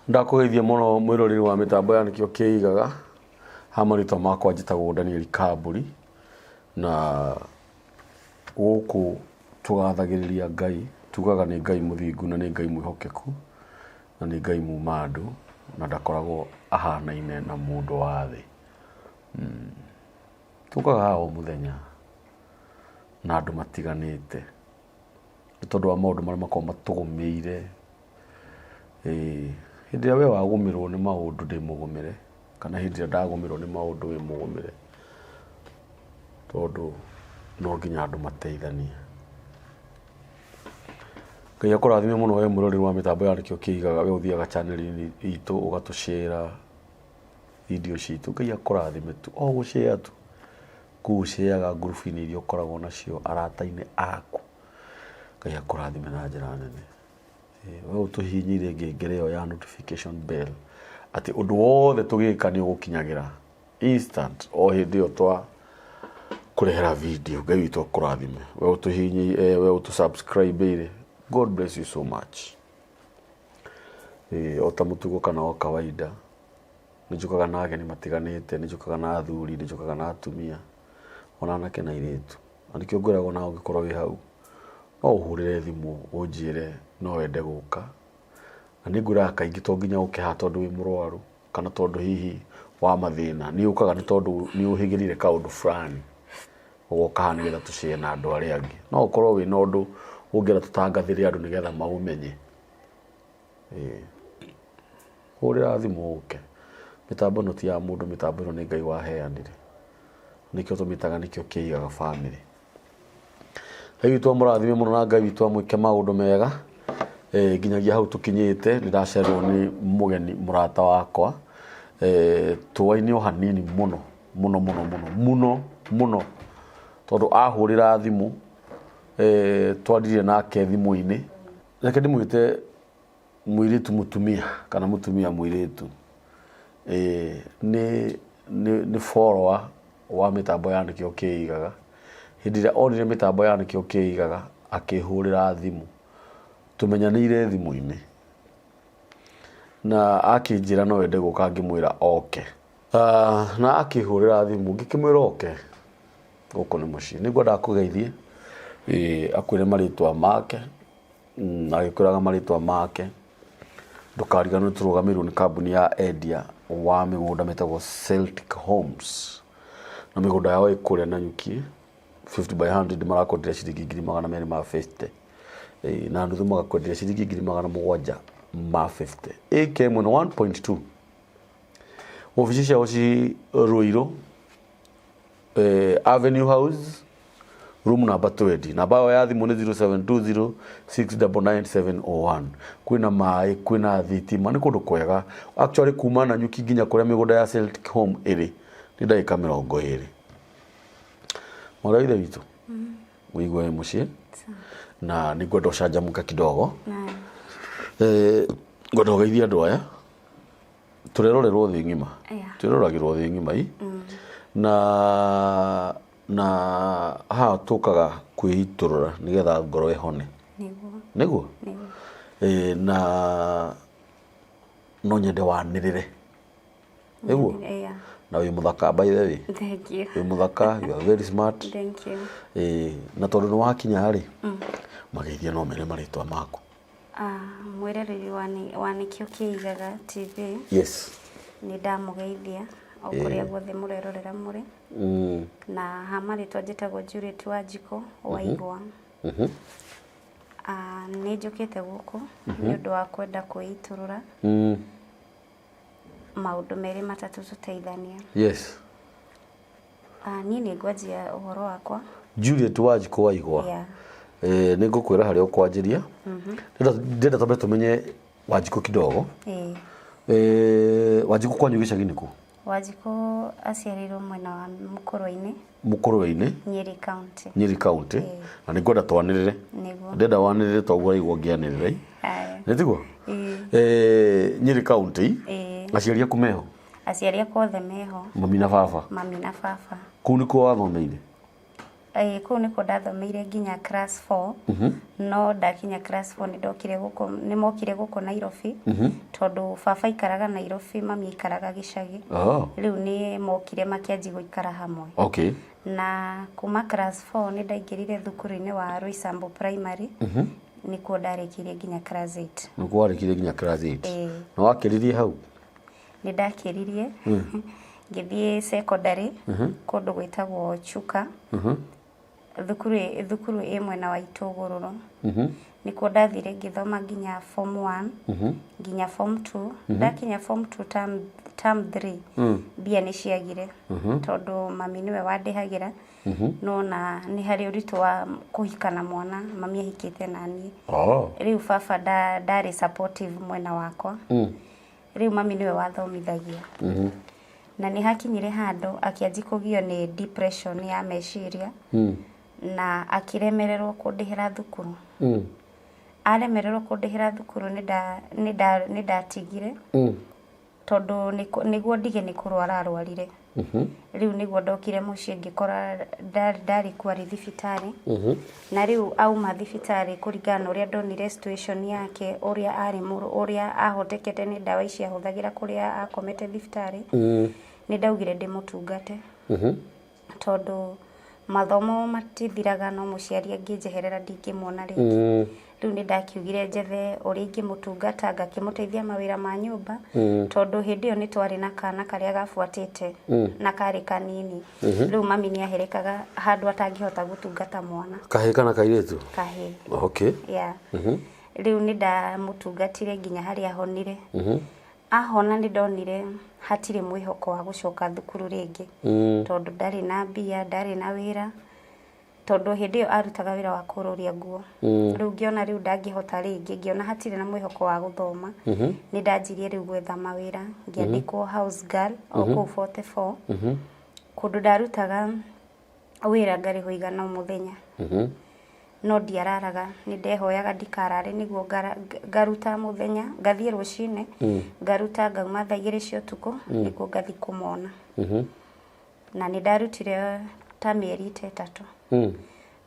Ndakugeithia muno mwiroreri wa mitambo ya nikio kiigaga hamarito makwa njitagwo Daniel Kamburi na guku tugathagiriria Ngai tugaga ni Ngai muthingu na ni Ngai mwihokeku na ni Ngai mumandu na ndakoragwo ahanaine na mundu wa thi tugaga o muthenya na andu matiganite tondu wa maundu maria makoragwo matugumiire hindi we wagumirwo ni maundu ndi mugumire kana hindi ndagumirwo ni maundu we mugumire tondu no nginya andu mateithanie Ngai akurathime muno we murori wa mitambo ya nikio kiigaga we uthiaga channel itu ugatushare video citu Ngai akurathime tu o gushare tu kusheaga group-ini iria ukoragwo nacio arata-ini aku Ngai akurathime na njira nene we utuhinyire ngengere yo ya notification bell ati undu wothe tugika ni ugukinyagira instant o hindi yo twa kurehera video Ngai witu akurathime we utuhinyire we utusubscribe ire God bless you so much otamutugo kana o kawaida nijukaga na ageni matiganite nijukaga na athuri nijukaga na atumia ona anake na iritu andikio ngoragwo na ungikorwo wi hau no uhurire thimu unjire no wende guka na ningura kaingi to nginya ukiha tondu wi murwaru kana tondu hihi wa mathina ni ukaga ni tondu ni uhigirire kaundu fulani ugoka ni getha tucie na andu aria angi no ukorwo wi na undu ungira tutangathire andu ni getha maumenye hurira thimu uke mitambo no ti ya mundu mitambo no ni Ngai waheanire nikio tumitaga nikio kiigaga family Ngai witu amurathime muno na Ngai witu amwike maundu mega nginyagia hau tukinyite niracerwo ni mugeni murata wakwa tuwaini o hanini muno tondu ahurira thimu twarire nake thimu-ini reke ndimwite mwiritu mutumia kana mutumia mwiritu ni follower wa mitambo ya nikio kiigaga hindi ria onire mitambo ya nikio kiigaga akihurira thimu tumenyanire thimu-ini na akinjira no wende guka ngimwira oke na akihurira thimu ngikimwira oke guko ni mucii niguo ndakugeithie akwire maritwa make na agikuraga maritwa make ndukariganwe turugamirwo ni kambuni ya Endia wa migunda metagwo Celtic Homes na migunda yao ikuria na nyuki 50 by 100 marakondire ciringi 250 na nuthu magakondire ciringi 750 AKM 1.2 ofisi ciao ci Ruiru Avenue House room number 20 na bao ya thimu ni 0720699701 kwina mai kwina thitima ni kundu kwega actually kuma na nyuki nginya kuria migunda ya Celtic Home iri ni ndagika 20 muraithe witu uigwe mucie na ningwenda ucanjamuka kidogo ngwenda ugeithia andu aya turerorerwo thi ngima tureroragirwo thi ngima na ha tukaga kwiiturura nigetha ngoro ihone niguo na no nyende wanirire niguo na wi muthaka by the way thank you wi muthaka you are very smart thank you na tondu ni wakinya ri mageithia no mere maritwa maku mwirereri wa nikio kiigaga TV yes ni ndamugeithia o kuria guothe murerorera muri na hamaritwa njitagwo Juliet Wanjiko Waigwa ni njukite guku ni undu wa kwenda kwiiturura maundu meri matatu tuteithania yes ni ngwanjia uhoro wakwa Juliet Wanjiko Waigwa ni ngukwira haria ukwanjiria ndenda tambe tumenye Wanjiko kidogo Wanjiko kwanyu gicagini ku Wanjiko aciarirwo mwena wa Mukurwe-ini Nyeri County na ni ngwenda twanirire ndenda wanirire twaguo igwo ngianirire nitiguo Nyeri County aciari aku meho aciari aku othe meho mami na baba kuu nikuo wathomeire kũu nĩkuo ndathomeire nginya class 4 no ndakinya class 4 nĩ mokire gũkũ Nairobi tondũ baba ikaraga Nairobi mami ikaraga gĩcagi rĩu nĩ mokire makĩanji gũikara hamwe na kuma class 4 nĩ ndaingĩrire thukuru-inĩ wa Roysambu Primary nĩkuo ndarĩkirie nginya class 8 nĩkuo warĩkirie nginya class 8 na wakĩririe hau nĩ ndakĩririe ngĩthiĩ secondary kũndũ gwĩtagwo Chuka thukuru ĩ mwena wa Itũgũrũrũ nĩkuo ndathire ngĩthoma nginya form 1 nginya form 2 ndakinya form 2 term 3 mbia nĩ ciagire tondũ mami nĩwe wandĩhagĩra no na nĩ harĩ ũritũ wa kũhikana mwana mami ahikĩte na niĩ rĩu baba ndarĩ supportive mwena wakwa rĩu mami nĩwe wathomithagia na nĩ hakinyire handũ akĩanji kũgio nĩ depression ya meciria na akĩremererwo kũndĩhĩra thukuru aremererwo kũndĩhĩra thukuru nĩ ndatigire tondũ nĩguo ndige nĩ kũrwara arwarire rĩu nĩguo ndokire mũciĩ ngĩkora ndarĩ kwarĩ thibitarĩ na rĩu auma thibitarĩ kũringana na ũrĩa ndonire situation yake ũrĩa arĩ ũrĩa ahotekete nĩ ndawa ici ahũthagĩra kũrĩa akomete thibitarĩ nĩ ndaugire ndĩmũtungate tondũ mathomo matithiraga no mũciari angĩnjeherera ndingĩmuona rĩngĩ rĩu nĩ ndakiugire njethe ũrĩa ingĩmũtungata ngakĩmũteithia mawĩra ma nyũmba tondũ hĩndĩ ĩyo nĩ twarĩ na kana karĩa gabuatĩte na karĩ kanini rĩu mami nĩ aherekaga handũ atangĩhota gũtungata mwana kahĩ kana kairĩtu kahĩ rĩu nĩ ndamũtungatire nginya harĩa ahonire ahona nĩ ndonire hatirĩ mwĩhoko wa gũcoka thukuru rĩngĩ tondũ ndarĩ na mbia ndarĩ na wĩra tondũ hĩndĩ ĩyo arutaga wĩra wa kũrũria nguo rĩu ngĩona rĩu ndangĩhota rĩngĩ ngĩona hatirĩ na mwĩhoko wa gũthoma nĩ ndanjirie rĩu gwetha mawĩra ngĩandĩkwo house girl o kũu 44 kũndũ ndarutaga wĩra ngarĩhwo igana o mũthenya no ndiararaga nĩ ndehoyaga ndikarare nĩguo ngaruta mũthenya ngathiĩ rũcinĩ ngaruta ngauma thaa 2 cia ũtukũ nĩguo ngathi kũmona na nĩ ndarutire ta mĩeri 3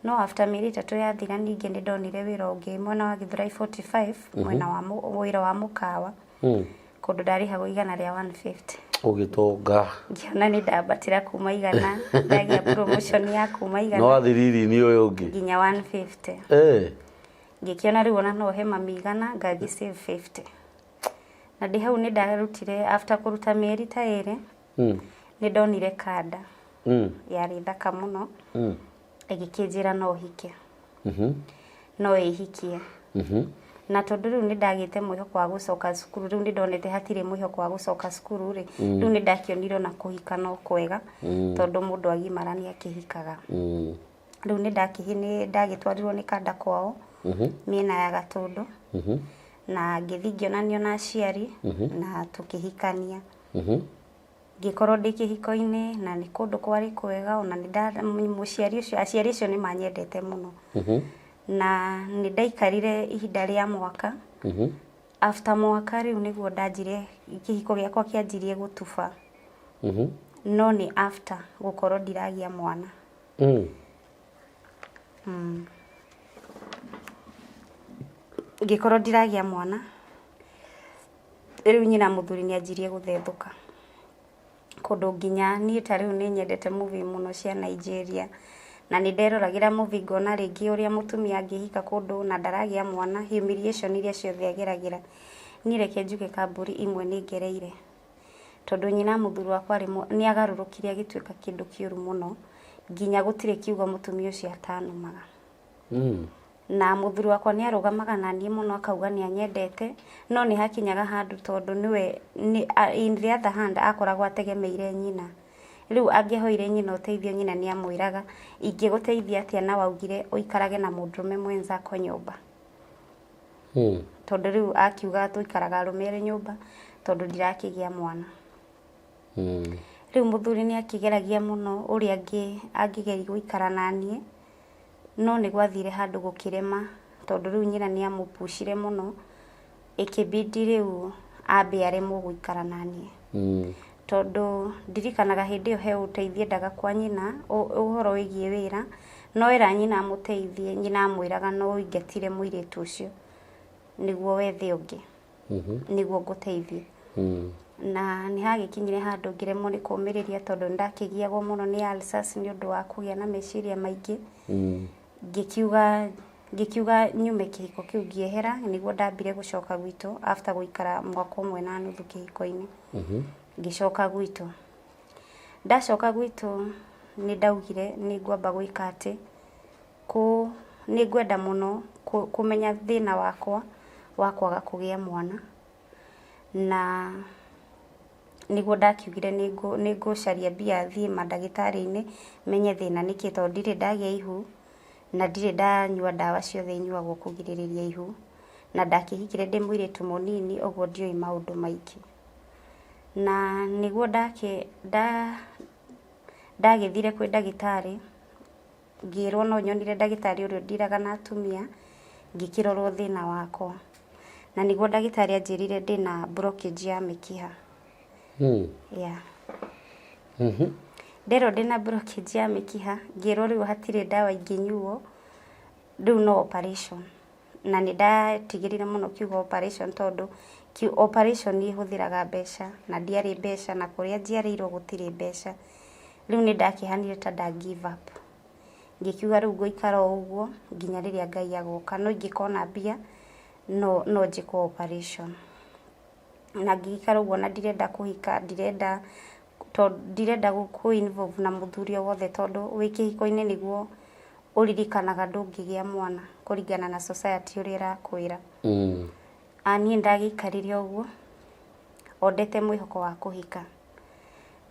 no after mĩeri 3 yathira ningĩ nĩ ndonire wĩra ũngĩ mwena wa Githurai 45 mwena wa wĩra wa mũkawa kũndũ ndarĩhagwo igana rĩa 150 ũgĩtonga ngĩona nĩ ndambatĩra kuma igana ndagĩa promotion ya kuma igana no athiriri ni ũyũ ũngĩ nginya 150 ngĩkĩona rĩu ona no he mami igana ngathi save 50 na ndĩ hau nĩ ndarutire after kũruta mĩeri ta 2 nĩ ndonire kanda yarĩ thaka mũno ĩgĩkĩnjĩra no hike no ĩhikie na tondũ rĩu nĩ ndagĩte mwĩhoko wa gũcoka cukuru rĩu nĩ ndonete hatirĩ mwĩhoko wa gũcoka cukuru rĩ rĩu nĩ ndakĩonire na kũhika no kwega tondũ mũndũ agimara nĩ akĩhikaga rĩu nĩ ndagĩtwarirwo nĩ kanda kwao mĩena ya Gatũndũ na ngĩthi ngĩonanio na aciari na tũkĩhikania ngĩkorwo ndĩ kĩhiko-inĩ na nĩ kũndũ kwarĩ kwega ona aciari acio nĩ manyendete mũno na nĩ ndaikarire ihinda rĩa mwaka after mwaka rĩu nĩguo ndanjire kĩhiko gĩakwa kĩanjirie gũtuba no nĩ after gũkorwo ndiragia mwana ngĩkorwo ndiragia mwana rĩu nyina mũthuri nĩ anjirie gũthethũka kũndũ nginya niĩ ta rĩu nĩ nyendete movie mũno cia Nigeria na nĩ nderoragĩra movie ngona rĩngĩ ũrĩa mũtumia angĩhika kũndũ na ndaragia mwana humiliation iria ciothe ageragĩra niĩ reke njuge kambũri imwe nĩ ngereire tondũ nyina mũthuri wakwa nĩ agarũrũkire agĩtuĩka kĩndũ kĩũru mũno nginya gũtirĩ kiugo mũtumia ũcio atanumaga na mũthuri wakwa nĩ arũgamaga na niĩ mũno akauga nĩ anyendete no nĩ hakinyaga handũ tondũ nĩwe in the other hand akoragwo ategemeire nyina rĩu angĩhoire nyina ũteithio nyina nĩ amwĩraga ingĩgũteithia atĩa na waugire ũikarage na mũndũrũme mwenzako nyũmba tondũ rĩu akiuga tũikaraga arũme erĩ nyũmba tondũ ndirakĩgĩa mwana rĩu mũthuri nĩ akĩgeragia mũno ũrĩa angĩgeria gũikara na niĩ no nĩ gwathire handũ gũkĩrema tondũ rĩu nyina nĩ amũpushire mũno ĩkĩbidi rĩu ambe aremwo gũikara na niĩ tondũ ndirikanaga hĩndĩ ĩyo he ũteithio endaga kwa nyina ũhoro wĩgiĩ wĩra no era nyina muteithie nyina amwiraga no ingetire muiritu ucio niguo wethe ungi niguo nguteithie na ni hagikinyire handu ngiremwo ni kumiriria tondu ndakigiagwo muno ni ulcers ni undu wa kugia na meciria maingi ngikiuga nyume kihiko kiu ngiehera niguo ndambire gucoka gwitu after guikara mwaka umwe na nuthu kihiko-ini ngicoka gwitu ndacoka gwitu ni ndaugire ni ngwamba gwika ati ni ngwenda muno kumenya thina wakwa wakwaga kugia mwana na niguo ndakiugire ni ngucaria mbia thie mandagitari-ini menye thina niki tondu ndire ndagia ihu na ndire ndanyua ndawa ciothe inyuagwo kugiririria ihu na ndakihikire ndi muiritu munini oguo ndioi maundu maingi na niguo ndagithire kwi ndagitari ngirwo no nyonire ndagitari uria ndiraga na atumia ngikirorwo thina wakwa na niguo ndagitari anjirire ndina blockage ya mikiha yeah ndero ndina blockage ya mikiha ngirwo riu hatire ndawa inginyuo riu no operation na ni ndatigirire muno kiugo operation tondu operation ni huthiraga mbeca na ndiari mbeca na kuria njiarirwo gutire mbeca riu ni ndakihanire ta nda give up ngikiuga riu nguikara uguo nginya riria Ngai agoka no ingikona mbia no njiko operation na ngikara uguo na ndirenda kuhika ndirenda ku involve na muthuri o wothe tondu wikihiko-ini niguo uririkanaga ndungigia mwana kuringana na society uria irakwira ani ndagikarire uguo ondete mwihoko wa kuhika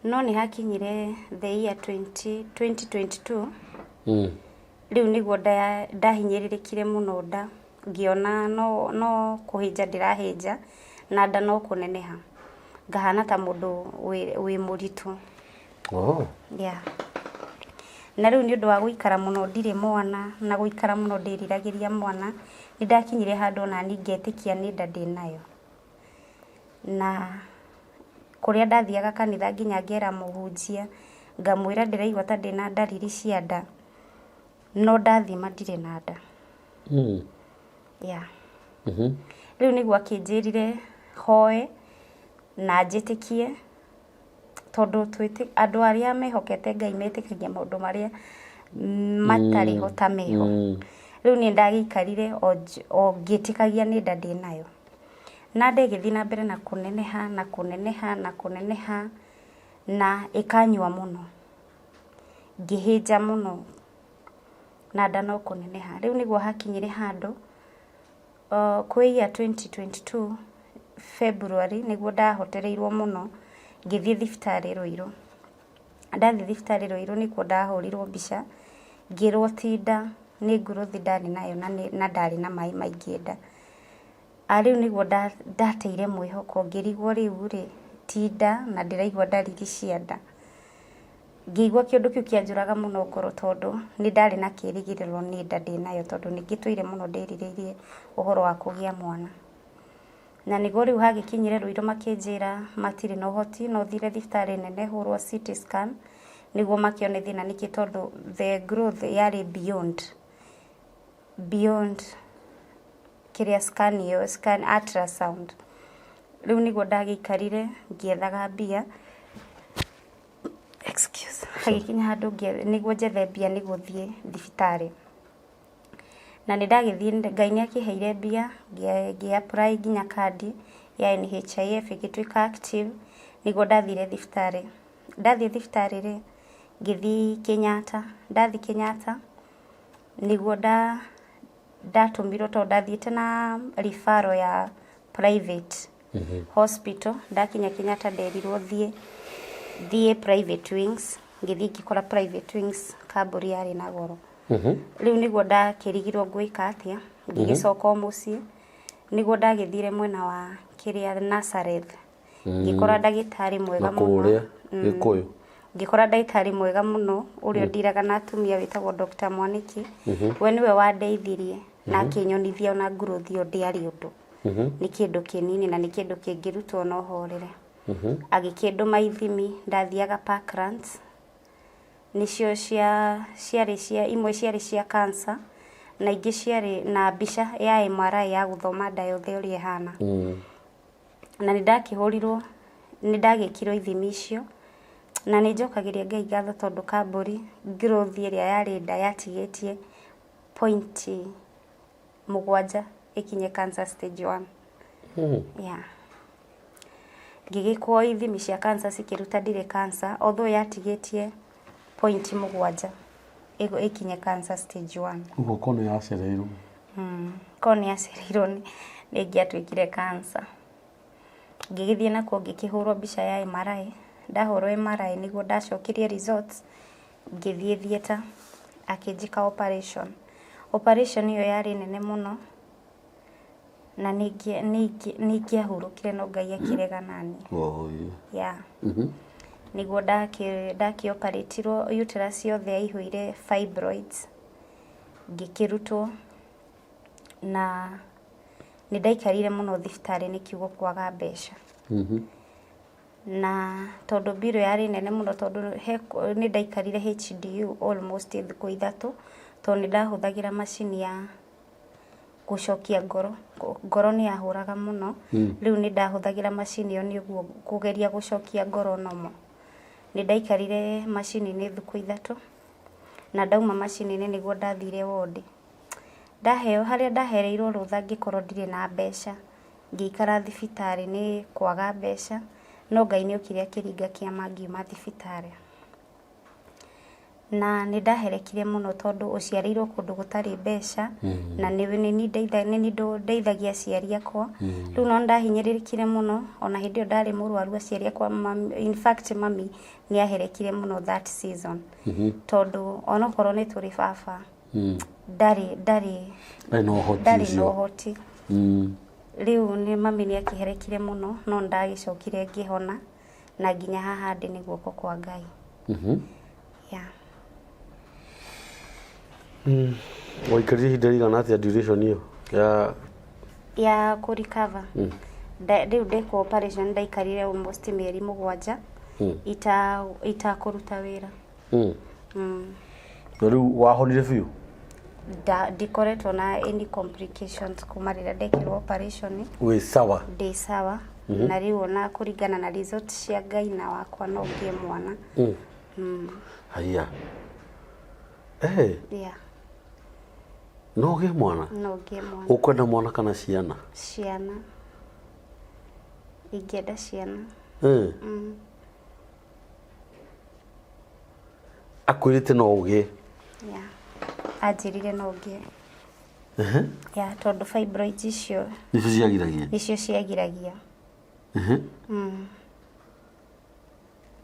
no ni hakinyire the year 2022 riu niguo ndahinyiririkire muno nda ngiona no kuhinja ndirahinja na nda no kuneneha ngahana ta mundu wi muritu yeah na riu ni undu wa guikara muno ndire mwana na guikara muno ndiriragiria mwana ni ndakinyire handu na ningetikia ni nda ndinayo na kuria ndathiaga kanitha nginya ngera muhunjia ngamwira ndiraigua ta ndina ndariri cia nda no ndathima ndire na nda yeah riu niguo akinjirire hoe na njitikie tondu andu aria mehokete Ngai metikagia maundu maria matari ho ta meho riu ni ndagikarire o ngitikagia ni nda ndinayo na ndegithi na mbere na kuneneha na ikanyua muno ngihinja muno na nda no kuneneha riu niguo hakinyire handu kwi ya 2022 February niguo ndahotereirwo muno ngithie thibitari Ruiru ndathi thibitari Ruiru nikuo ndahurirwo mbica ngirwo tinda ni nguruthi ndari nayo na ndari na mai maingi nda riu niguo ndateire mwihoko ngirigwo riu ri tinda na ndiraigua ndariri cia nda ngigwa kindu kiu kianjuraga muno ngoro tondu ni ndari na kirigiriro ni nda ndinayo tondu ningitwire muno ndiririirie uhoro wa kugia mwana na niguo riu hagikinyire Ruiru makinjira matire no hoti no thire thibitari nene hurwo CT scan niguo makione thina niki tondu the growth yari beyond kiria scan ultrasound riu niguo ndagikarire ngiethaga mbia hagikinya handu niguo njethe mbia niguo thie thibitari na ni ndagithie Ngai ni akiheire mbia ngi apply nginya kandi ya NHIF igituika active niguo ndathire thibitari ndathie thibitari ri ngithi Kenyatta ndathi Kenyatta niguo ndatumirwo tondu ndathiite na referral ya private hospital ndakinya Kenyatta nderirwo thie private wings ngithi ngikora private wings kaburi yari na goro riu niguo ndakirigirwo gwika atia ngigicoka mucii niguo ndagithire mwena wa kiria Nazareth ngikora ndagitari mwega muno Gikuyu ngikora ndagitari mwega muno uria ndiraga na atumia witagwo Dr. Mwaniki we niwe wandeithirie na akinyonithia ona nguruthio ndiari undu ni kindu kinini na ni kindu kingirutwo no horere agikinduma ithimi ndathiaga Parklands nicio imwe ciarĩ cia cancer na ingĩ ciarĩ na mbica ya MRI ya gũthoma nda yothe ũrĩa ĩhana. Na nĩ ndagĩkirwo ithimi icio na nĩ njokagĩria Ngai ngatho tondũ kambũri growth ĩrĩa yarĩ nda yatigĩtie 0.7 ikinye cancer stage 1. Yeah. Ngĩgĩkwo ithimi cia cancer cikĩruta ndirĩ cancer although yatigĩtie 0.7 ikinye cancer stage 1. Ugo kono yacereirwo. Kono yacereirwo nĩ ngĩatuĩkire cancer. Ngĩgĩthiĩ nakuo ngĩkĩhũrwo mbica ya MRI. Ndahũrwo MRI nĩguo ndacokirie results. Ngĩthiĩ theater akĩnjĩka operation. Operation ĩyo yarĩ nene mũno na nĩngĩahurũkire no Ngai akĩrega nani. Yeah. Nĩguo ndakĩoperatirwo uterus yothe yaihũire fibroids. Ngĩkĩrutwo na nĩ ndaikarire mũno thibitarĩ nĩ kiugo kwaga mbeca. Na tondũ biro yarĩ nene mũno tondũ nĩ ndaikarire HDU almost thikũ 3 tondũ nĩ ndahũthagĩra macini ya gũcokia ngoro nĩ yahũraga mũno. Rĩu nĩ ndahũthagĩra macini ĩyo nĩguo kũgeria gũcokia ngoro nomo. Nĩ ndaikarire macini-inĩ thikũ 3 na ndauma macini-inĩ nĩguo ndathire wodi. Harĩa ndahereirwo rũtha ngĩkorwo ndirĩ na mbeca. Ngĩikara thibitarĩ nĩ kwaga mbeca no Ngai nĩ okire akĩringa kĩama ngiuma thibitarĩ. Na nĩ ndaherekire mũno tondũ ũciarĩirwo kũndũ gũtarĩ mbeca na nĩ ndeithagia aciari akwa. Rĩu no ndahinyĩrĩrĩkire mũno ona hĩndĩ ĩyo ndarĩ mũrwaru aciari akwa in fact mami nĩ aherekire mũno that season. Tondũ onokorwo nĩ tũrĩ baba ndarĩ na ũhoti. Rĩu nĩ mami nĩ akĩherekire mũno no ndagĩcokire ngĩhona na nginya haha ndĩ nĩ guoko kwa Ngai. Yeah. Waikarire ihinda rĩigana atĩa duration ĩyo ya kũrecover? Rĩu ndekwo operation ndaikarire almost mĩeri 7 itakũruta wĩra. Rĩu wahonire biũ? Ndikoretwo na any complications kuma rĩrĩa ndekirwo operation. Wĩ sawa? Ndĩ sawa. Na rĩu ona kũringana na result cia Ngai na wakwa no ngĩe mwana. Haya. Yeah. No ngĩe mwana? No ngĩe mwana. Ũkwenda mwana kana ciana? Ciana. Ingĩenda ciana. Akwĩrĩte no ũgĩe? Yeah. Anjĩrire no ngĩe. Yeah, tondũ fibroids icio nicio ciagiragia? Nicio ciagiragia.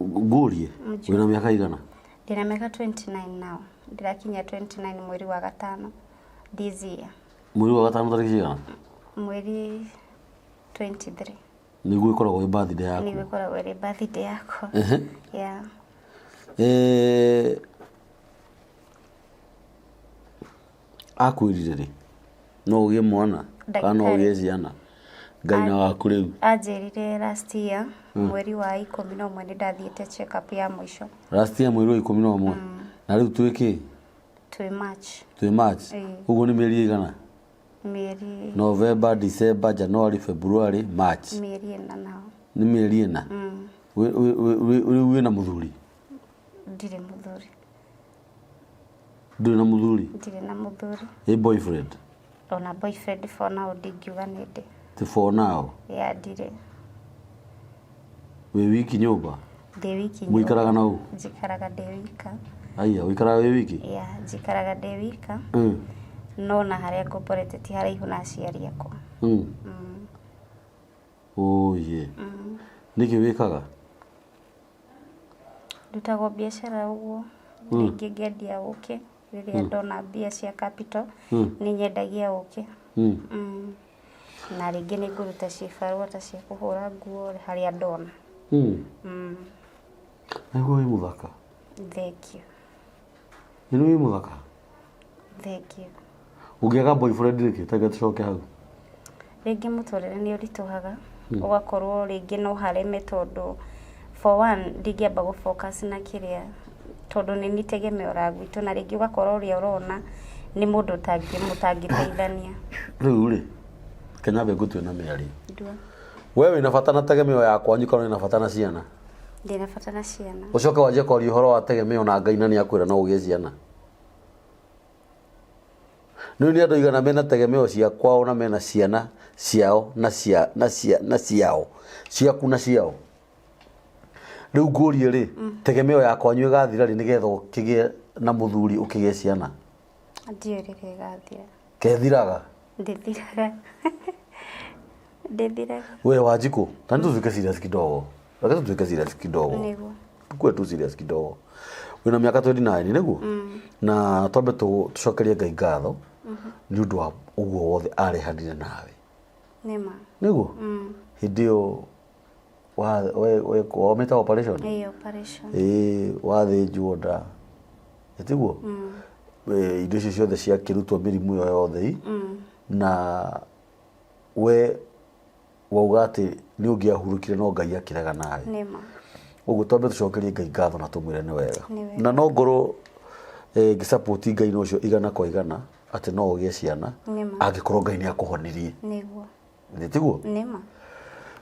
Ngũrie, wĩna mĩaka igana? Ndĩna mĩaka 29 now. Ndĩrakinya 29 mweri wa 5 this year. Mweri wa 5 tarĩki cigana? Mweri 23. Nĩguo ĩkoragwo ĩ birthday yaku? Nĩguo ĩkoragwo ĩ birthday yakwa. Yeah. Akwĩrire rĩ no ũgĩe mwana kana no ũgĩe ciana? Ngai na waku rĩu. Anjĩrire last year mweri wa 11 nĩ ndathiĩte check up ya mũico. Last year mweri wa 11? Na rĩu twĩkĩ? Twĩ March. Ũguo nĩ mĩeri igana? Mĩeri November, December, January, February, March. Mĩeri 4 nao. Nĩ mĩeri 4? Rĩu wĩna mũthuri? Ndirĩ mũthuri. Ndũrĩ na mũthuri? Ndirĩ na mũthuri. Ĩ boyfriend? Ona boyfriend for now ndingiuga nĩ ndĩ. Ti for now? Yeah, ndirĩ. Wĩ wiki nyũmba? Ndĩ wiki nyũmba. Mũikaraga na ũ? Njikaraga ndĩ wika. Aya, ũikaraga wĩ wiki? Yeah, njikaraga ndĩ wika. No na harĩa ngomborete ti haraihu na aciari akwa. Oye. Nĩkĩ wĩkaga? Ndutaga biacara ũguo. Rĩngĩ ngendia ũkĩ rĩrĩa ndona mbia cia capital nĩ nyendagia ũkĩ. Na rĩngĩ nĩ ngũruta cibarũa ta cia kũhũra nguo harĩa ndona. Nĩguo wĩ mũthaka. Thank you. Nĩ wĩ mũthaka? Thank you. Ũngĩaga boyfriend rĩngĩ tanga tũcoke hau? Rĩngĩ mũtũrĩre nĩ ũritũhaga ũgakorwo rĩngĩ no hareme tondũ for one ndingĩamba gũ focus na kĩrĩa tondu ni nitegemeo ra gwitu na ringi ugakora uria urona ni mundu mutangiteithania riu ri Kenya be gutu na miari ndua wewe inafatana tegemeo yakwa nyiko inafatana ciana ndina fatana ciana ucoke waje kori horo wa tegemeo na Ngai na ni akwira no ugie ciana ni andu igana mena tegemeo cia kwao na mena ciana ciao na ciao ciaku na ciao riu ngurie ri tegemeo yakwa nyu gathira ri nigetha ukigie na muthuri ukigie ciana ndiorire gathira kethiraga ndithiraga wewe Wanjiku tani tuzuke serious kidogo lakini tuzuke serious kidogo niguo tukue tu serious kidogo wina miaka 29 niguo na twambe tucokerie Ngai ngatho ni undu wa uguo wothe arehanire nawe nima niguo hindio we ometa operation wathinjwo nda etiguo indo icio ciothe ciakirutwo mirimu yo yothe na we wauga ati ni ungiahurukire no Ngai akiraga nawe nima uguo twambe tucokerie Ngai ngatho na tumwire ni wega na no ngoro ngisupport Ngai no cio igana kwa igana ati no ugie ciana angikorwo Ngai ni akuhonirie niguo etiguo nima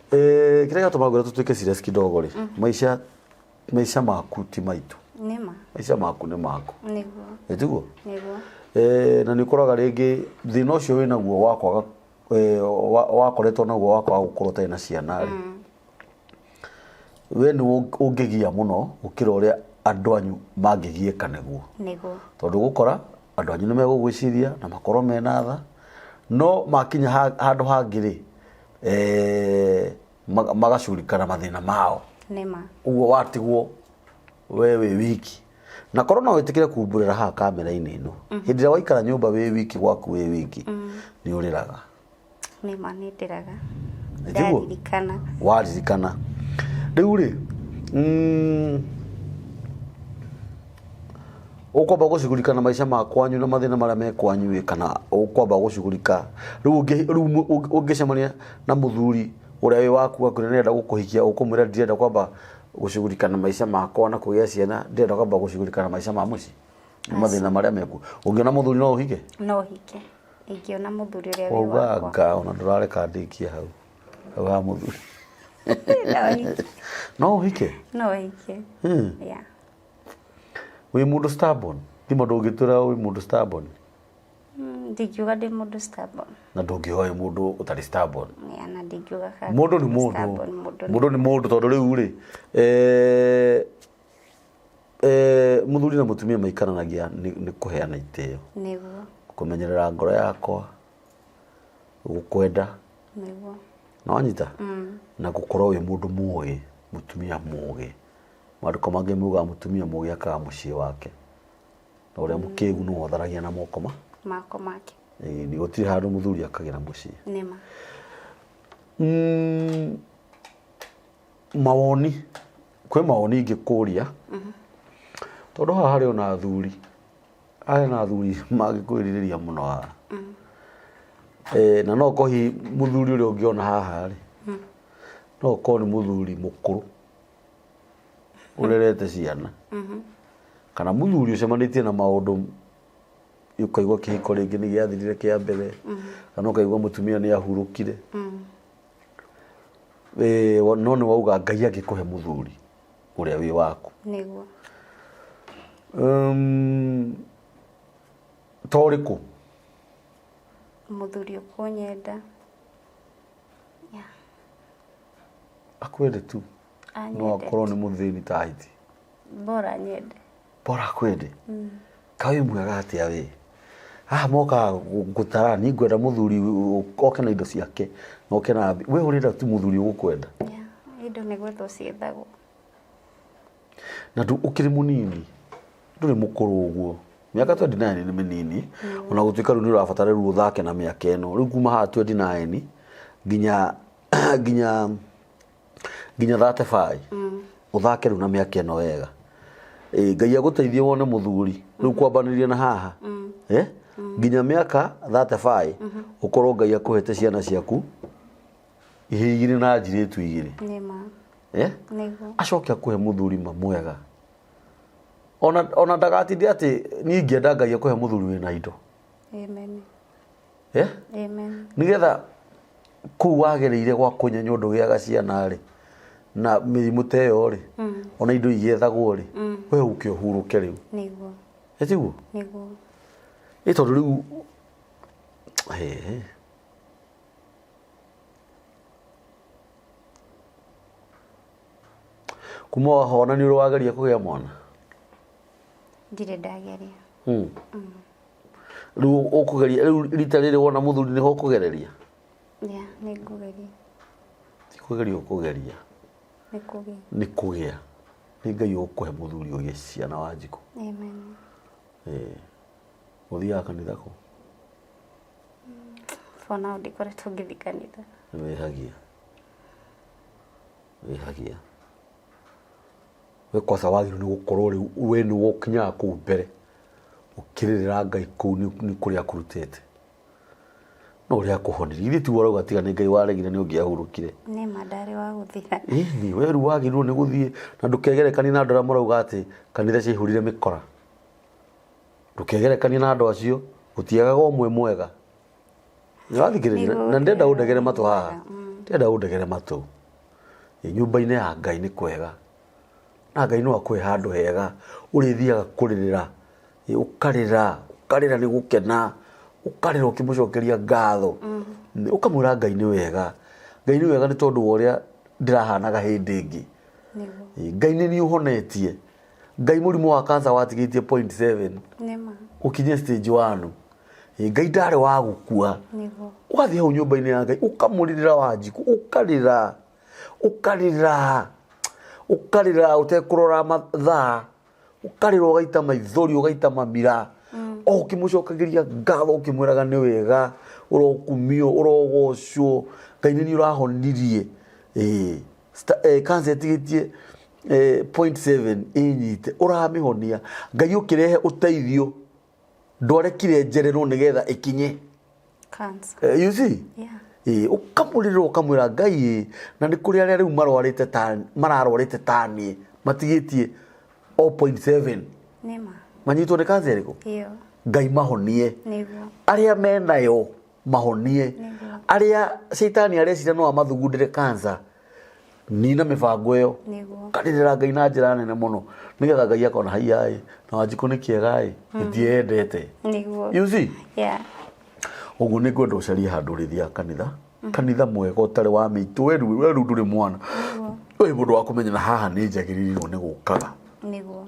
kirega tumagura tutuike serious kidogo ri maisha maku ti maitu nima maisha maku ni maku niguo etiguo niguo na ni koraga ringi thina ucio wina guo wakwaga wakoretwo naguo wakwa gukorwo tai na ciana ri we ni ungigia muno ukira uria andu anyu mangigieka niguo tondu gukora andu anyu ni megugwiciria na makorwo mena tha no makinya handu hangiri magacurikana mathina mao nima uguo watigwo wewe wiki na korona witikire kumburira ha kamera-ini ino hindira waikara nyumba we wiki gwaku we wiki ni uriraga nima ni ndiraga ndaririkana waririkana riu ri ukwamba gucugurika na maisha makwanyu na mathina maria mekwanyu kana ukwamba gucugurika riu ungicemania na muthuri uria wi waku akwira nenda gukuhikia ukumwira ndirenda kwamba gucugurika na maisha makwa na kugia ciana ndirenda kwamba gucugurika na maisha ma muci mathina maria meku ungiona muthuri no uhike ingiona muthuri uria wi wakwa wanga ona ndurareka ndikia hau ha muthuri no uhike yeah wi mundu stubborn ti mundu ungitura wi mundu stubborn ndikiuga ndi mundu stubborn na ndungihoe mundu utari stubborn na ndikiuga mundu ni mundu tondu riu ri muthuri na mutumia maikaranagia ni kuheana itio niguo kumenyerera ngoro yakwa gukwenda niguo no anyita na gukorwo wi mundu muogi mutumia muogi maandiko mangi muga mutumia muogi akaga mucii wake na uria mukigu no otharagia na moko make ni gutiri handu muthuri akagira mucii nima mawoni kwe mawoni ingikuria tondu haha hari ona athuri magikwiririria muno haha na no kohi muthuri uria ungiona haha ri no ko ni muthuri mukuru urerete ciana kana muthuri ucemanitie na maundu ukaigua kihiko ringi ni giathirire kia mbere kana ukaigua mutumia ni ahurukire no ni wauga Ngai agikuhe muthuri uria wi waku niguo toriku muthuri ukunyenda akwende tu no akorwo ni muthini tahiti bora nyende bora kwende kawi mwega atia we moka gutara ni ngwenda muthuri oke na indo ciake no oke na we urenda tu muthuri ugukwenda indo ni gwetho ciethagwo na tu ukiri munini nduri mukuru uguo miaka 29 ni minini ona gutuika riu ni urabatara riu uthake na miaka eno riu kuma ha 29 ginya 35 uthake riu na miaka eno wega Ngai aguteithie wone muthuri riu kwambaniria na haha ginya miaka 35 ukorwo Ngai akuhete ciana ciaku ihigire na njiritu igire nima niguo acoke akuhe muthuri mwega ona ndagatinde ati ni ngienda Ngai akuhe muthuri wina indo. Amen. Amen. Nigetha ku wagereire gwa kunya nyondo giaga ciana ri na mirimu teyo ri ona indo igethagwo ri we uke uhuruke riu niguo etiguo niguo tondu riu kuma hona ni urwageria kugia mwana ndire ndageria riu ukugeria riu rita riri wona muthuri ni ho kugereria ni ngugeria kugeria ukugeria ni kugia ni Ngai ukuhe muthuri ugie ciana Wanjiku. Amen. Uthia kanitha ku for now ndikoretwo ngithi kanitha wihagia we kwasa wagiru ni gukorwo ri we ni wokinya ku mbere ukiririra Ngai ku ni kuria kurutete no ria kuhoniri ithi tu warauga tiga ni Ngai waregire ni ungiahurukire ni mandari wa guthira ni we ru wagiru ni guthie na ndukegerekani na ndora murauga ati kanitha cihurire mikora ndukegerekani na ndo acio gutiagaga umwe mwega nyathikiriria na ndenda undegere matu haha ndenda undegere matu nyumba-ini ya Ngai ni kwega na Ngai no akwe handu hega urithiaga kuririra ukarira ni gukena ukarira ukimucokeria ngatho ukamwira Ngai ni wega ni tondu woria ndirahanaga hindi ingi Ngai ni uhonetie Ngai murimu wa cancer watigitie 0.7 nima ukinye stage 1 Ngai ndare wa gukua niguo ugathie hau nyumba-ini ya Ngai ukamuririra Wanjiku ukarira utekurora mathaa ukarira ugaita maithori ugaita mamira o ukimucokagiria ngatho ukimwiraga ni wega urokumio urogocwo Ngai ni urahonirie cancer tigitie 0.7 inyite uramihonia Ngai ukirehe uteithio ndwarekire njerero nigetha ikinye cancer you see ukamurira ukamwira Ngai na ni kuri aria riu mararwarite tani matigitie 0.7 nima manyitwo ni cancer iriku iyo Ngai mahonie niguo aria menayo mahonie aria shaitani arecira no amathugundire cancer nina mibango iyo karirira Ngai na njira nene muno nigetha Ngai akona haiyai na Wanjiku ni kiega ndiendete niguo you see uguo ni kwenda ucarie handu rithia kanitha mwega utari wa mitu weru nduri mwana we mundu wa kumenya na haha ni njagirirwo ni gukaga niguo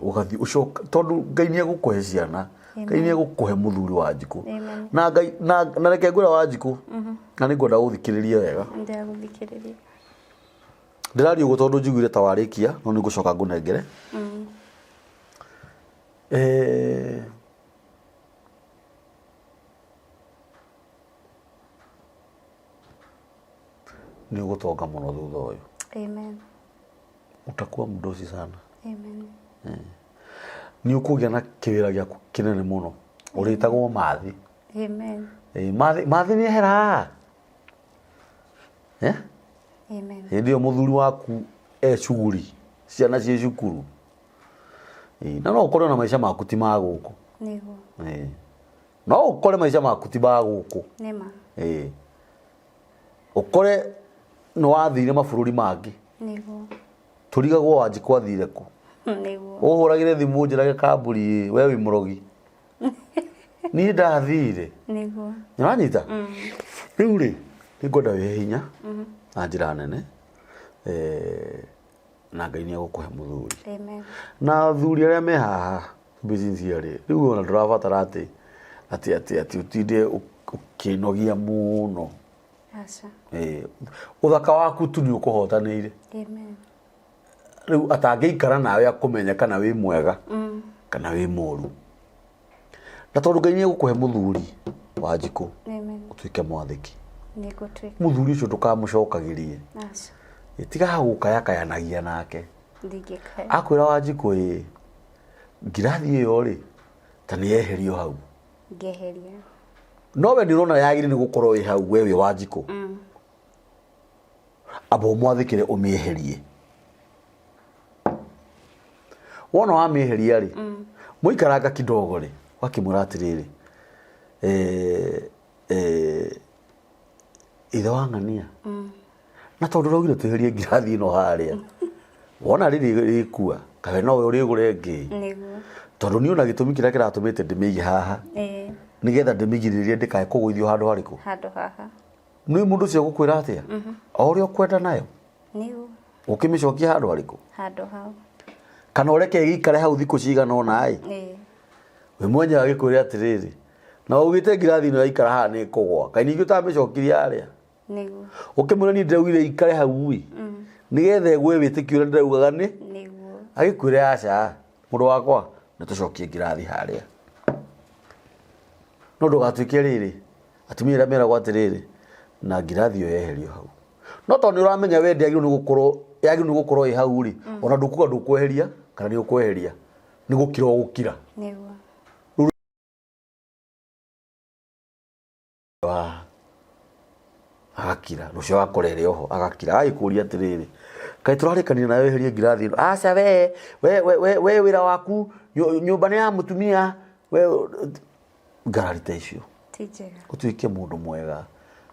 ugathi ucoka tondu Ngai ni egukuhe ciana Ngai ni egukuhe muthuri Wanjiku na Ngai na reke ngwira Wanjiku na ni ngwenda uthikiririe wega ndaguthikiriria ndirari ugo tondu njiguire ta warikia no ni ngucoka ngunengere ni ugutonga muno thutha uyu amen utakuwa mdosi sana amen ni ukugia na kiwira giaku kinene muno uritagwo mathi amen mathi ni hera amen ndio muthuri waku cuguri ciana cie cukuru na no ukore na maisha maku ti ma guku niguo no ukore maisha maku ti ma guku nima ukore no wathire mabururi mangi niguo turigagwo Wanjiku athire ku niguo uhuragire thimu njirage kamburi we wi murogi ni ndathire niguo nyanyita riu ri ni ngwenda wi hinya na njira nene na Ngai ni egukuhe muthuri amen na thuri aria me haha business ri riu ona ndurabatara ati utinde ukinogia muno acha uthaka waku tu ni ukuhotanire amen riu atangiikara nawe akumenya kana wi mwega kana wi moru na tondu Ngai ni egukuhe muthuri Wanjiku amen utuike mwathiki nigutuika muthuri ucio ndukamucokagirie acha itiga gukayakayanagia nake ndingikaya akwira Wanjiku ngirathi iyo ri ta ni eherio hau ngeheria no we ndirona yagire ni gukorwo wi hau wewe Wanjiku abo mwathikire umieherie wona wamĩeheria rĩ mũikaranga kidogo rĩ wakĩmwĩra atĩrĩrĩ ithe wa ng'ania na tondũ raugire tweherie ngirathi ĩno harĩa wona rĩrĩ rĩkua kawe no ũrĩgũre ngĩ nĩguo tondũ niĩ ona gĩtũmi kĩrĩa kĩratũmĩte ndĩmĩige haha nĩgetha ndĩmĩgirĩrĩrie ndĩkae kũgũithio handũ harĩkũ handũ haha nĩ mũndũ ũcio gũkwĩra atĩa o ũrĩa ũkwenda nayo nĩguo ũkĩmĩcokia handũ harĩkũ handũ hau kana ũreke gĩikare hau thikũ cigana ũna we mwenye agĩkwĩra atĩrĩrĩ na ũgĩte ngirathi ĩno yaikara haha nĩ kũgwa kaĩ ningĩ ũtamĩcokirie harĩa nĩguo ũkĩmwĩra niĩ ndĩraugire ikare hau nĩgetha ĩgwe wĩtĩkio ũrĩa ndĩraugaga nĩguo agĩkwĩra aca mũndũ wakwa nĩtũcokie ngirathi harĩa no ndũgatuĩke rĩrĩ atumia arĩa meragwo atĩrĩrĩ na ngirathi ĩyo yeherio hau no tondũ nĩũramenya we yagĩrĩirwo nĩ gũkorwo ĩ hau rĩ ona ndũkuga ndũkweheria kana nĩ ũkweheria nĩ gũkira ũgũkira nĩguo agakira rũcio wakorere oho agakira agĩkũria atĩrĩrĩ kaĩ tũrarĩkanire nawe weherie ngirathi ĩno aca we wĩra waku nyũmba nĩ ya mũtumia we ngarari ta icio ti njega ũtuĩke mũndũ mwega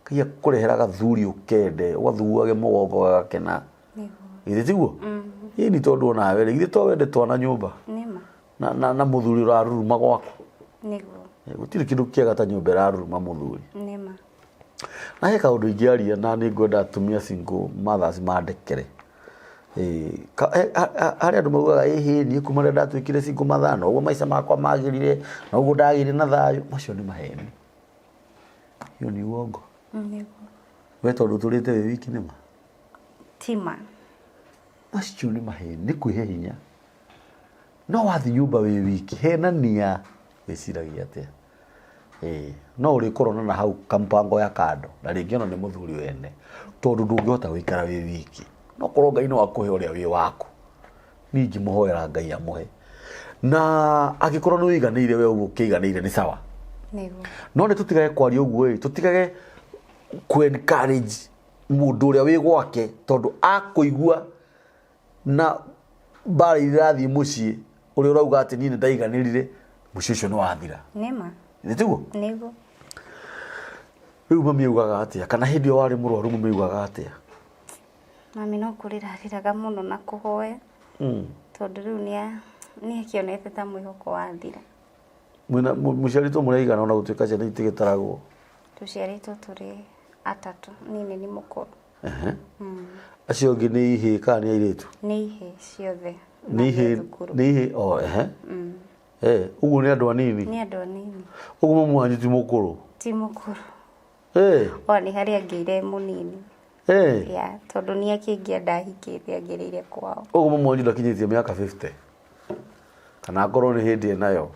Kai akũrehera gathuri ũkende ũgathuage mũgongo agakena githĩ tiguo ni tondũ ona we githĩ to wende twana nyũmba na mũthuri ũraruruma gwaku nĩguo gũtirĩ kĩndũ kĩega ta nyũmba ĩraruruma mũthuri nĩma na he kaũndũ ingĩaria na nĩ ngwenda atumia single mothers mandekere harĩ andũ maugaga ĩhĩ niĩ kuma rĩrĩa ndatuĩkire single mother na ũguo maica makwa magĩrire na ũguo ndagĩire na thayũ macio nĩ maheni hiyo ni uongo we tondũ tũrĩte wĩ wiki nĩma tima macio nĩ maheni nĩ kwĩhe hinya no wathi nyũmba wĩ wiki henania wĩciragia atĩa no ũrĩkorwo na hau kampango ya kando na rĩngĩ ona nĩ mũthuri wene tondũ ndũngĩhota gũikara wĩ wiki no korwo Ngai no akũhe ũrĩa wĩ waku ningĩ mũhoera Ngai amũhe na angĩkorwo nĩ ũiganĩire we ũguo ũkĩiganĩire nĩ sawa no nĩ tũtigage kwaria ũguo tũtigage encourage mũndũ ũrĩa wĩ gwake tondũ akũigua na mbara irathiĩ mũciĩ ũrĩa ũrauga atĩ niĩ nĩ ndaiganĩrire mũciĩ ũcio nĩ wathira nĩma nĩtiguo nĩguo rĩu mami augaga atĩa kana hĩndĩ ĩyo warĩ mũrwaru mami augaga atĩa mami no kũrĩra arĩraga mũno na kũhoya tondũ rĩu nĩ akĩonete ta mwĩhoko wathira mũciarĩtwo mũraigana ona gũtuĩka ciana itigĩtaragwo tũciarĩtwo tũrĩ atatũ nini nĩ mũkũrũ acio ũngĩ nĩ ihĩ kana nĩ airĩtu nĩ ihĩ ciothe nĩ ihĩ ũguo nĩ andũ anini nĩ andũ anini ũguo mamu wanyu ti mũkũrũ o nĩ harĩa ngĩire mũnini tondũ nĩ akĩngĩa ndahikĩte angĩrĩire kwao ũguo mamu wanyu ndakinyĩtie mĩaka 50 kana akorwo nĩ hĩndĩ nayo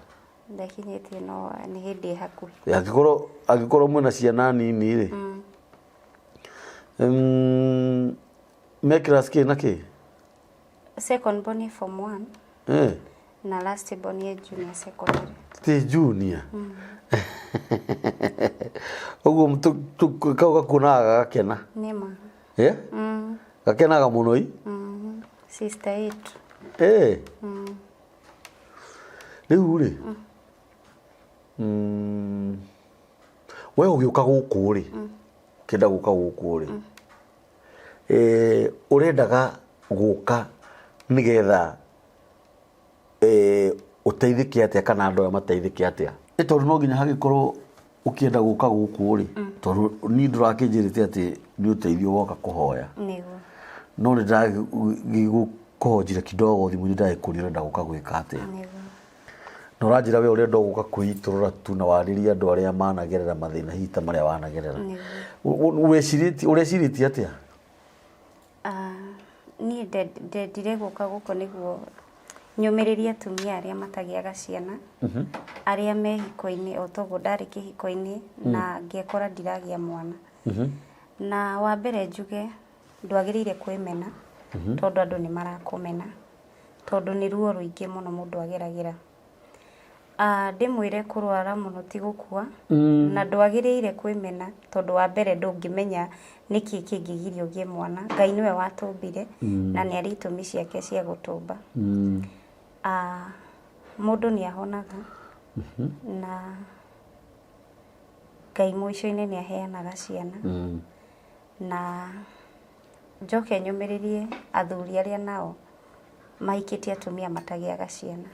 ndakinyĩtie no nĩ hĩndĩ hakuhĩ angĩkorwo mwĩna ciana nini rĩ me class kĩ na kĩ second born form 1 na last born junior secondary ti junior ũguo kau gakuonaga gakena nĩma gakenaga mũno sister yetu rĩu rĩ we ũgĩũka gũkũ rĩ kenda gũka gũkũ rĩ ũrendaga gũka nĩgetha ũteithĩke atĩa kana andũ aya mateithĩke atĩa nĩ tondũ no nginya hagĩkorwo ũkĩenda gũka gũkũ rĩ tondũ niĩ ndũrakĩnjĩrĩte atĩ nĩ ũteithio woka kũhoya no nĩ ndagĩkũhonjire kidogo thimũ-inĩ ndagĩkũria ũrenda gũka gwĩka atĩa na ũranjĩra we ũrenda gũka kwĩitũrũra tu na warĩria andũ arĩa managerera mathĩna hita marĩa wanagerera ũrecirĩtie atĩa niĩ ndendire gũka gũkũ nĩguo nyũmĩrĩrie atumia arĩa matagĩaga ciana arĩa me hiko-inĩ o toguo ndarĩ kĩhiko-inĩ na ngĩekora ndiragĩa mwana na wa mbere njuge ndwagĩrĩire kwĩmena tondũ andũ nĩ marakũmena tondũ nĩ ruo rũingĩ mũno mũndũ ageragĩra ndĩmwĩre kũrwara mũno ti gũkua na ndwagĩrĩire kwĩmena tondũ wa mbere ndũngĩmenya nĩkĩ kĩngĩgiria ũgĩe mwana Ngai nĩwe watũmbire na nĩ arĩ itũmi ciake cia gũtũmba Mũndũ nĩ ahonaga na Ngai mũico-inĩ nĩ aheanaga ciana na njoke nyũmĩrĩrie athuri arĩa nao mahikĩtie atumia matagĩaga ciana,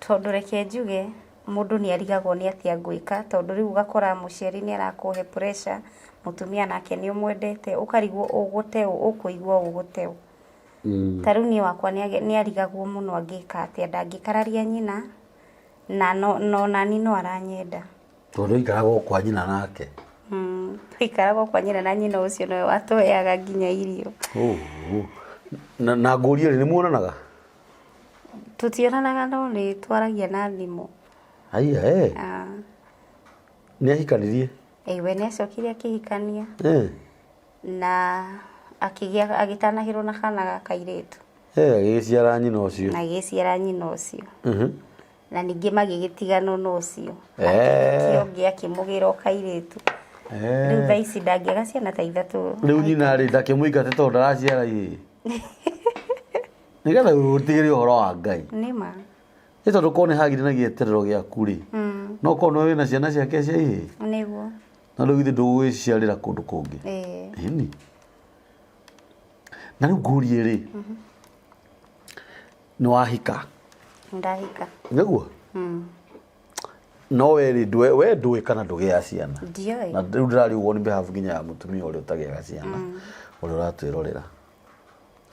tondũ reke njuge mũndũ nĩ arigagwo nĩ atĩa gwĩka, tondũ rĩu ũgakora mũciari nĩ arakũhe pressure, mũtumia nake nĩ ũmwendete, ũkarigwo ũgũte ũ, ũkũigua ũgũte ũ. Ta rĩu niĩ wakwa nĩ arigagwo mũno angĩka atĩa, ndangĩkararia nyina na no nani no aranyenda. Tondũ ikaragwo kwa nyina nake. Ikaragwo kwa nyina na nyina ũcio nowe watũheaga nginya irio. Na ngũrie nĩ muonanaga? Tutionanaga no nĩ twaragia na thimũ. Aiya nĩ ahikanirie? We nĩ acokire akĩhikania na agĩtanahĩrwo na kana ga kairĩtu. Agĩciara nyina ũcio. Na agĩciara nyina ũcio. Na ningĩ magĩgĩtigana na ũcio. Akĩhikia ũngĩ akĩmũgĩra o kairĩtu. Rĩu thaa ici ndangĩaga ciana ta ithatũ. Rĩu nyina rĩ ndakĩmũingate tondũ ndaraciara ihĩĩ. Nĩgetha ũtigĩre ũhoro wa Ngai. Nĩma. Nĩ tondũ korwo nĩ hagire na gĩeterero gĩaku rĩ, no korwo nĩ wĩna ciana ciake cia ihĩĩ. Nĩguo. Na rĩu githĩ ndũgũgĩciarĩra kũndũ kũngĩ. Ĩni. Na rĩu ngũrie rĩ, nĩ wahika? Ndahika. Nĩguo? No we ndũĩ kana ndũgĩaga ciana? Ndiũĩ. Na rĩu ndĩrarigwo nĩ behalf nginya ya mũtumia ũrĩa ũtagĩaga ciana, ũrĩa ũratwĩrorera.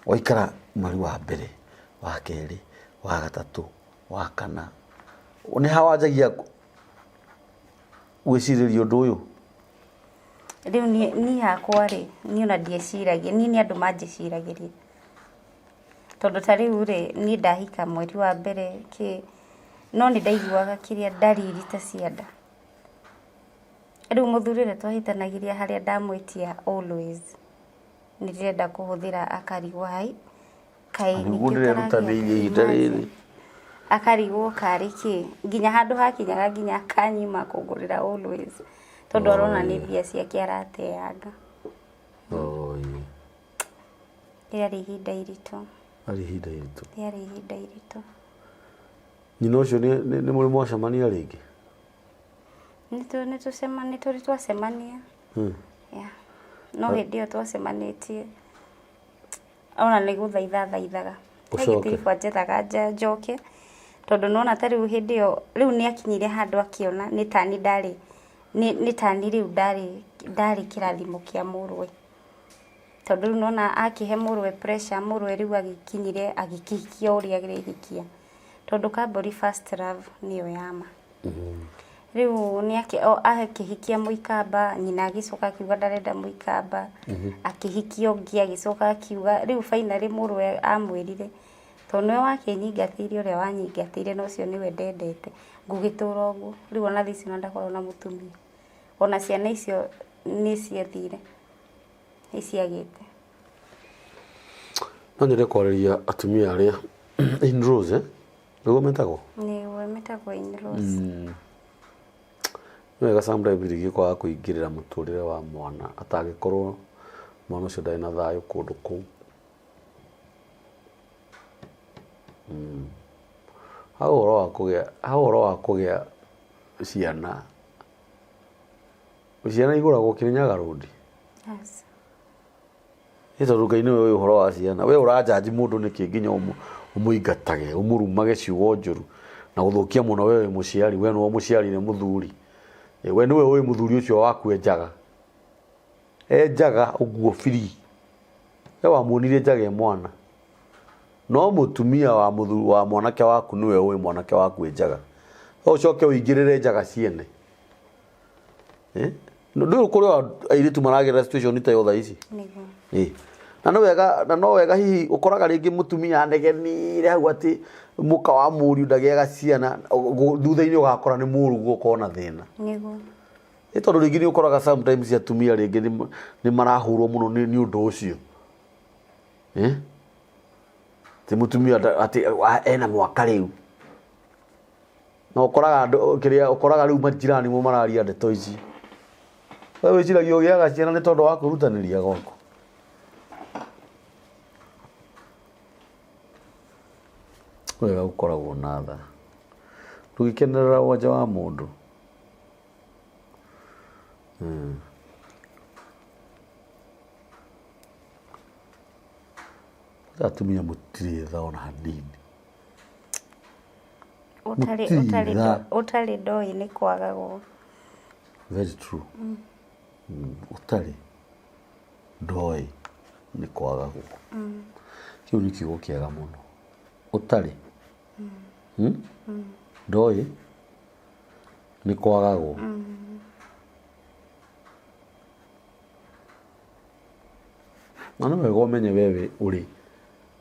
Waikara mweri wa mbere, wa kerĩ, wa gatatũ, wa kana, nĩ ha wanjagia gwĩcirĩria ũndũ ũyũ? Rĩu niĩ hakwa rĩ, niĩ ona ndieciragia, niĩ nĩ andũ manjĩciragĩria. Tondũ ta rĩu rĩ, niĩ ndahika mweri wa mbere no nĩ ndaiguaga kĩrĩa ndariri ta cia nda. Rĩu mũthuri ũrĩa twahĩtanagĩria harĩa ndamwĩtia always nĩ ndĩrenda kũhũthĩra akarigwo hai kaĩ nĩrutanĩirie ihinda rĩrĩ. Akarigwo karĩ kĩ, nginya handũ hakinyaga nginya akanyima kũngũrĩra always, tondũ arona nĩ mbia ciake arateanga. Rĩarĩ ihinda iritũ. Rĩarĩ ihinda iritũ. Nyina ũcio nĩ mũrĩ mwacemania rĩngĩ? Nĩ tũrĩ twacemania. No hĩndĩ ĩyo twacemanĩtie ona nĩ gũthaithathaithaga. Gĩtiribũ anjethaga njoke, tondũ nona ta rĩu hĩndĩ ĩyo, rĩu nĩ akinyire handũ akĩona nĩ tani rĩu ndarĩ kĩrathimo kĩa mũrwe. Tondũ rĩu nona akĩhe mũrwe pressure, mũrwe rĩu agĩkinyire agĩkĩhikia ũrĩa agĩrĩhikia. Tondũ Kambũri first love nĩyo yama. Rĩu akĩhikia mũikamba, nyina agĩcoka akiuga ndarenda mũikamba, akĩhikia ũngĩ agĩcoka akiuga, rĩu finally mũrwe amwĩrire, tondũ nĩwe wakĩnyingatĩire ũrĩa wanyingatĩire na ũcio nĩwe ndendete, ngũgĩtũra ũguo. Rĩu ona thaici no ndakorwo na mũtumia. Ona ciana icio nĩ ciathire, nĩ ciagĩte. No nyende kwarĩria atumia arĩa in-laws nĩguo metagwo? Nĩguo metagwo in-laws. Nĩ wega sometimes rĩngĩ kwaga kũingĩrĩra mũtũrĩre wa mwana atangĩkorwo mwana ũcio ndarĩ na thayũ kũndũ kũu. Ha ũhoro wa kũgĩa ciana, ciana igũragwo Kirinyaga Road? Yes. Nĩ tondũ Ngai nĩwe ũĩ ũhoro wa ciana. We ũranjanji mũndũ nĩkĩ nginya ũmũingatage, ũmũrumage ciugo njũru na gũthũkia mũno we mũciari, we nĩwe mũciari nĩ mũthuri. We nĩwe ũĩ mũthuri ũcio waku enjaga ũguo free. We wamuonirie njage mwana, no mũtumia wa mwanake waku nĩwe ũĩ mwanake waku enjaga. Ũcoke ũingĩrĩre njaga ciene. Ndũĩ kũrĩ airĩtu maragerera situation ta yo thaa ici. Na no wega hihi ũkoraga rĩngĩ mũtumia anegenire hau atĩ mũka wa mũriũ ndagĩaga ciana, thutha-inĩ ũgakora nĩ mũrũguo ũkorwo na thĩna. Nĩ tondũ rĩngĩ nĩ ũkoraga sometimes atumia rĩngĩ nĩ marahũrwo mũno nĩ ũndũ ũcio. Ti mũtumia atĩ ena mwaka rĩu. Na ũkoraga rĩu majirani mo mararia ndeto ici. We wĩciragia ũgĩaga ciana nĩ tondũ wa kwĩrutanĩria gwaku. wega gukoragwo na tha ndugikenerera wanja wa mundu atumia mutirĩ tha ona hanini utari ndoi ni kwagagwo very true utari ndoi ni kwagagwo kiu ni kiugo kiega muno utari ndoi ni kwagagwo Mwana wega umenye wewe uri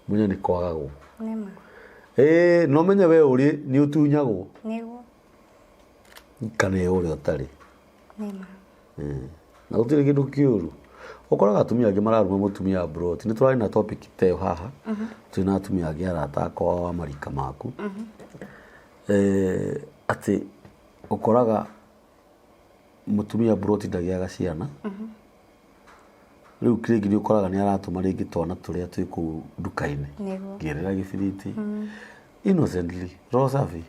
munye ni kwagagwo nima no menye wewe uri ni utunyagwo niguo kana uri utari nima na gutire kindu kiuru ukoraga atumia angi mararuma mutumia abroad ni turari na topic teyo haha twina atumia angi arata akwa wa marika maku ati ukoraga mutumia abroad ndagiaga ciana riu kirigi ni ukoraga ni aratuma ringi twana turia twi ku nduka-ini ngirira gibiriti innocently rosafi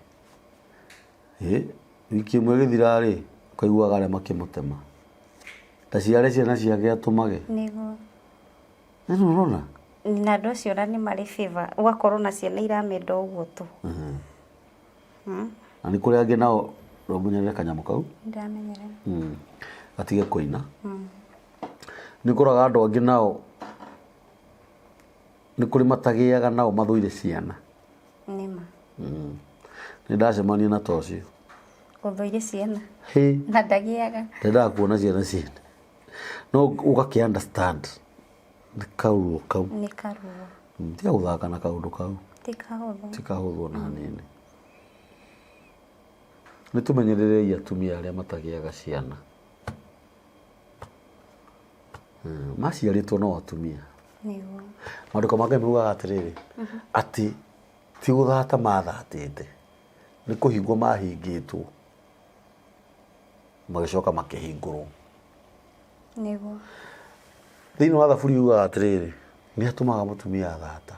wiki imwe githira ri ukaiguaga aria makimutema ta ciare ciana ciake atumage niguo nĩ urona na andũ acio na nĩ marĩ favor ugakorwo na ciana iramenda ũguo tu na nĩ kũrĩ angĩ nao romunyere kanyamũ kau ndamenyere gatige kũina nĩ kũraga andũ angĩ nao nĩ kũrĩ matagĩaga nao mathũire ciana nĩma nĩ ndacemania na tocio ũthũire ciana na ndagĩaga ndakuona ciana ciene no ugaki understand nĩ karuo kau nĩ karuo tiga gũthaka na kaũndũ kau ti kahũthũ na hanini nĩ tũmenyererei atumia arĩa matagĩaga ciana maciarĩtwo no atumia nĩguo maandĩko ma Ngai maugaga atĩrĩrĩ atĩ ti gũthata mathatĩte nĩ kũhingwo mahingĩtwo magĩcoka makĩhingũrwo nĩguo thĩinĩ wa thaburi yugaga atĩrĩrĩ nĩ atũmaga mũtumia athata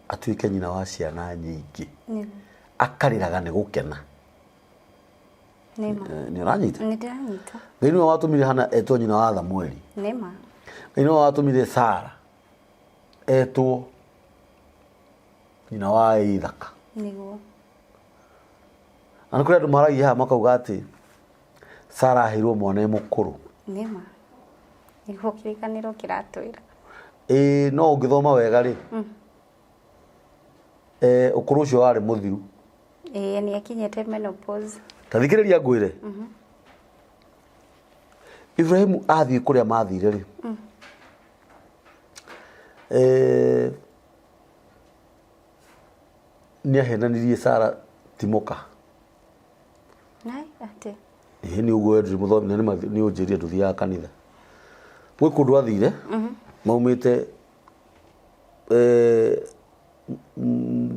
atuĩke nyina wa ciana nyingĩ akarĩraga nĩ gũkena nĩ ũranyita thĩinĩ wa watũmire Hana etwo nyina wa Thamweli thĩinĩ wa watũmire Sara etwo nyina wa Ithaka nĩguo na nĩ kũrĩ andũ maragia haha makauga atĩ Sara aheirwo mwana mũkũrũ nĩma nĩguo kĩrĩkanĩro kĩratwĩra no ũngĩthoma wega rĩ ũkũrũ ũcio warĩ mũthiru nĩ akinyĩte menopause ta thikĩrĩria ngwĩre Ibrahimu athiĩ kũrĩa mathire rĩ nĩ ahenanirie Sara timoka atĩ nĩ ũguo ndiri mũthomi na nĩ ũnjĩrie ndũthiaga kanitha gwĩ kũndũ athire maumĩte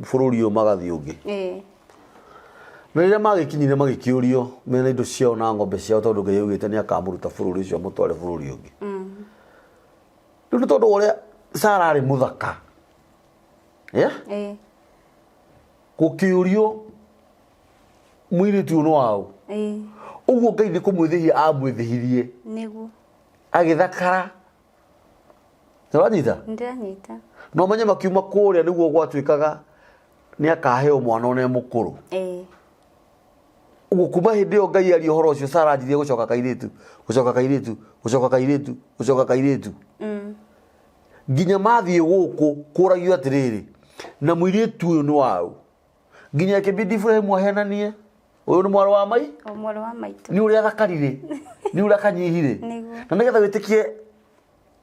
bũrũri ũyũ magathiĩ ũngĩ na rĩrĩa magĩkinyire magĩkĩũrio mena indo ciao na ng'ombe ciao tondũ Ngai augĩte nĩ akamũruta bũrũri ũcio amũtware bũrũri ũngĩ rĩu nĩ tondũ ũrĩa Sara arĩ mũthaka gũkĩũrio mũirĩtu ũyũ nĩ waũ ũguo Ngai nĩ kũmwĩthĩhia amwĩthĩhirie agĩthakara nĩwanyita no menye makiuma kũrĩa nĩguo gwatuĩkaga nĩ akaheo mwana one mũkũrũ ũguo kuma hĩndĩ ĩyo Ngai aria ũhoro ũcio Sara anjirie gũcoka kairĩtu gũcoka kairĩtu gũcoka kairĩtu gũcoka kairĩtu nginya mathiĩ gũkũ kũragio atĩrĩrĩ na mũirĩtu ũyũ nĩ waũ nginya kĩbindi Ibrahimu ahenanie ũyũ nĩ mwarĩ wa maitũ nĩ ũrĩa athakarire nĩ ũrĩa akanyihire na nĩgetha wĩtĩkie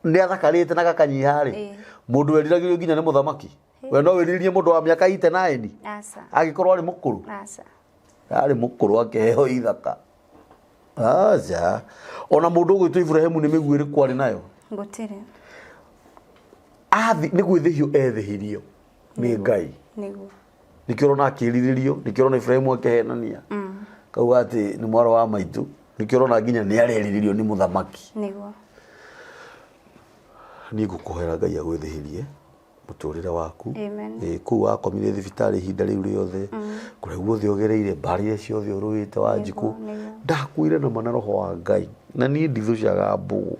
nĩ athakarĩte na gakanyiha rĩ mũndũ weriragĩrio nginya nĩ mũthamaki we no wĩrirĩrie mũndũ wa mĩaka 89 agĩkorwo arĩ mũkũrũ arĩ mũkũrũ akĩheo ithaka aca ona mũndũ ũgwĩtwo Ibrahimu nĩ mĩguĩ ĩrĩkũ arĩ nayo gũtirĩ nĩ gwĩthĩhio ethĩhirio nĩ Ngai nĩkĩo ũrona akĩrirĩrio nĩkĩo ũrona Ibrahimu akĩhenania kauga atĩ nĩ mwarĩ wa maitũ nĩkĩo ũrona nginya nĩ arerirĩrio nĩ mũthamaki niĩ ngũkũhoera Ngai agwĩthĩhirie muturire waku Amen. Kuu wakomire thibitarĩ ihinda rĩu rĩothe kũrĩa guothe ũgereire mbarĩ ciothe ũrũĩte Wanjikũ ndakuire na mana roho wa Ngai na niĩ ndithũcaga mbũgũ